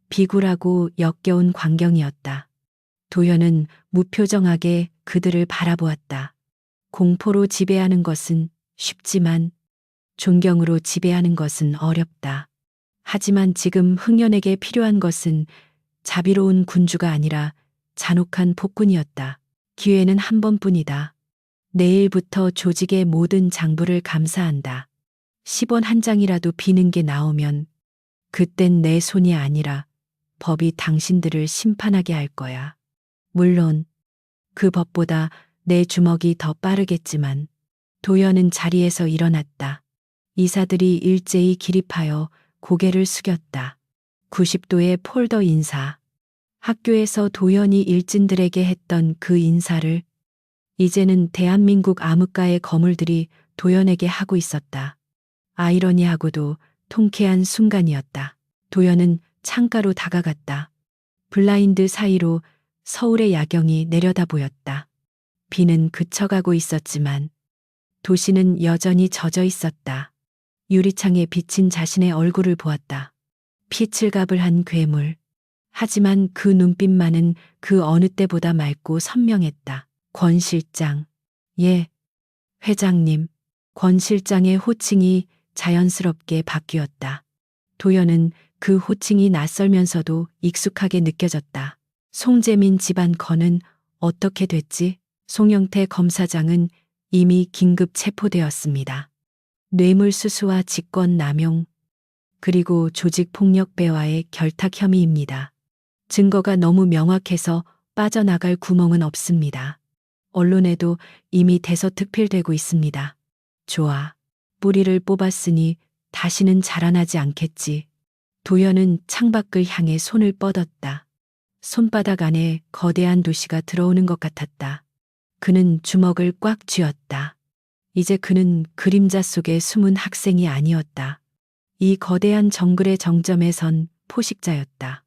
비굴하고 역겨운 광경이었다. 도연은 무표정하게 그들을 바라보았다. 공포로 지배하는 것은 쉽지만 존경으로 지배하는 것은 어렵다. 하지만 지금 흥년에게 필요한 것은 자비로운 군주가 아니라 잔혹한 폭군이었다. 기회는 한 번뿐이다. 내일부터 조직의 모든 장부를 감사한다. 10원 한 장이라도 비는 게 나오면 그땐 내 손이 아니라 법이 당신들을 심판하게 할 거야. 물론 그 법보다 내 주먹이 더 빠르겠지만. 도연은 자리에서 일어났다. 이사들이 일제히 기립하여 고개를 숙였다. 90도의 폴더 인사. 학교에서 도연이 일진들에게 했던 그 인사를 이제는 대한민국 암흑가의 거물들이 도연에게 하고 있었다. 아이러니하고도 통쾌한 순간이었다. 도연은 창가로 다가갔다. 블라인드 사이로 서울의 야경이 내려다 보였다. 비는 그쳐가고 있었지만 도시는 여전히 젖어 있었다. 유리창에 비친 자신의 얼굴을 보았다. 피칠갑을 한 괴물. 하지만 그 눈빛만은 그 어느 때보다 맑고 선명했다. 권 실장. 예. 회장님. 권 실장의 호칭이 자연스럽게 바뀌었다. 도연은 그 호칭이 낯설면서도 익숙하게 느껴졌다. 송재민 집안 건은 어떻게 됐지? 송영태 검사장은 이미 긴급 체포되었습니다. 뇌물수수와 직권남용, 그리고 조직폭력배와의 결탁 혐의입니다. 증거가 너무 명확해서 빠져나갈 구멍은 없습니다. 언론에도 이미 대서특필되고 있습니다. 좋아. 뿌리를 뽑았으니 다시는 자라나지 않겠지. 도연은 창밖을 향해 손을 뻗었다. 손바닥 안에 거대한 도시가 들어오는 것 같았다. 그는 주먹을 꽉 쥐었다. 이제 그는 그림자 속에 숨은 학생이 아니었다. 이 거대한 정글의 정점에 선 포식자였다.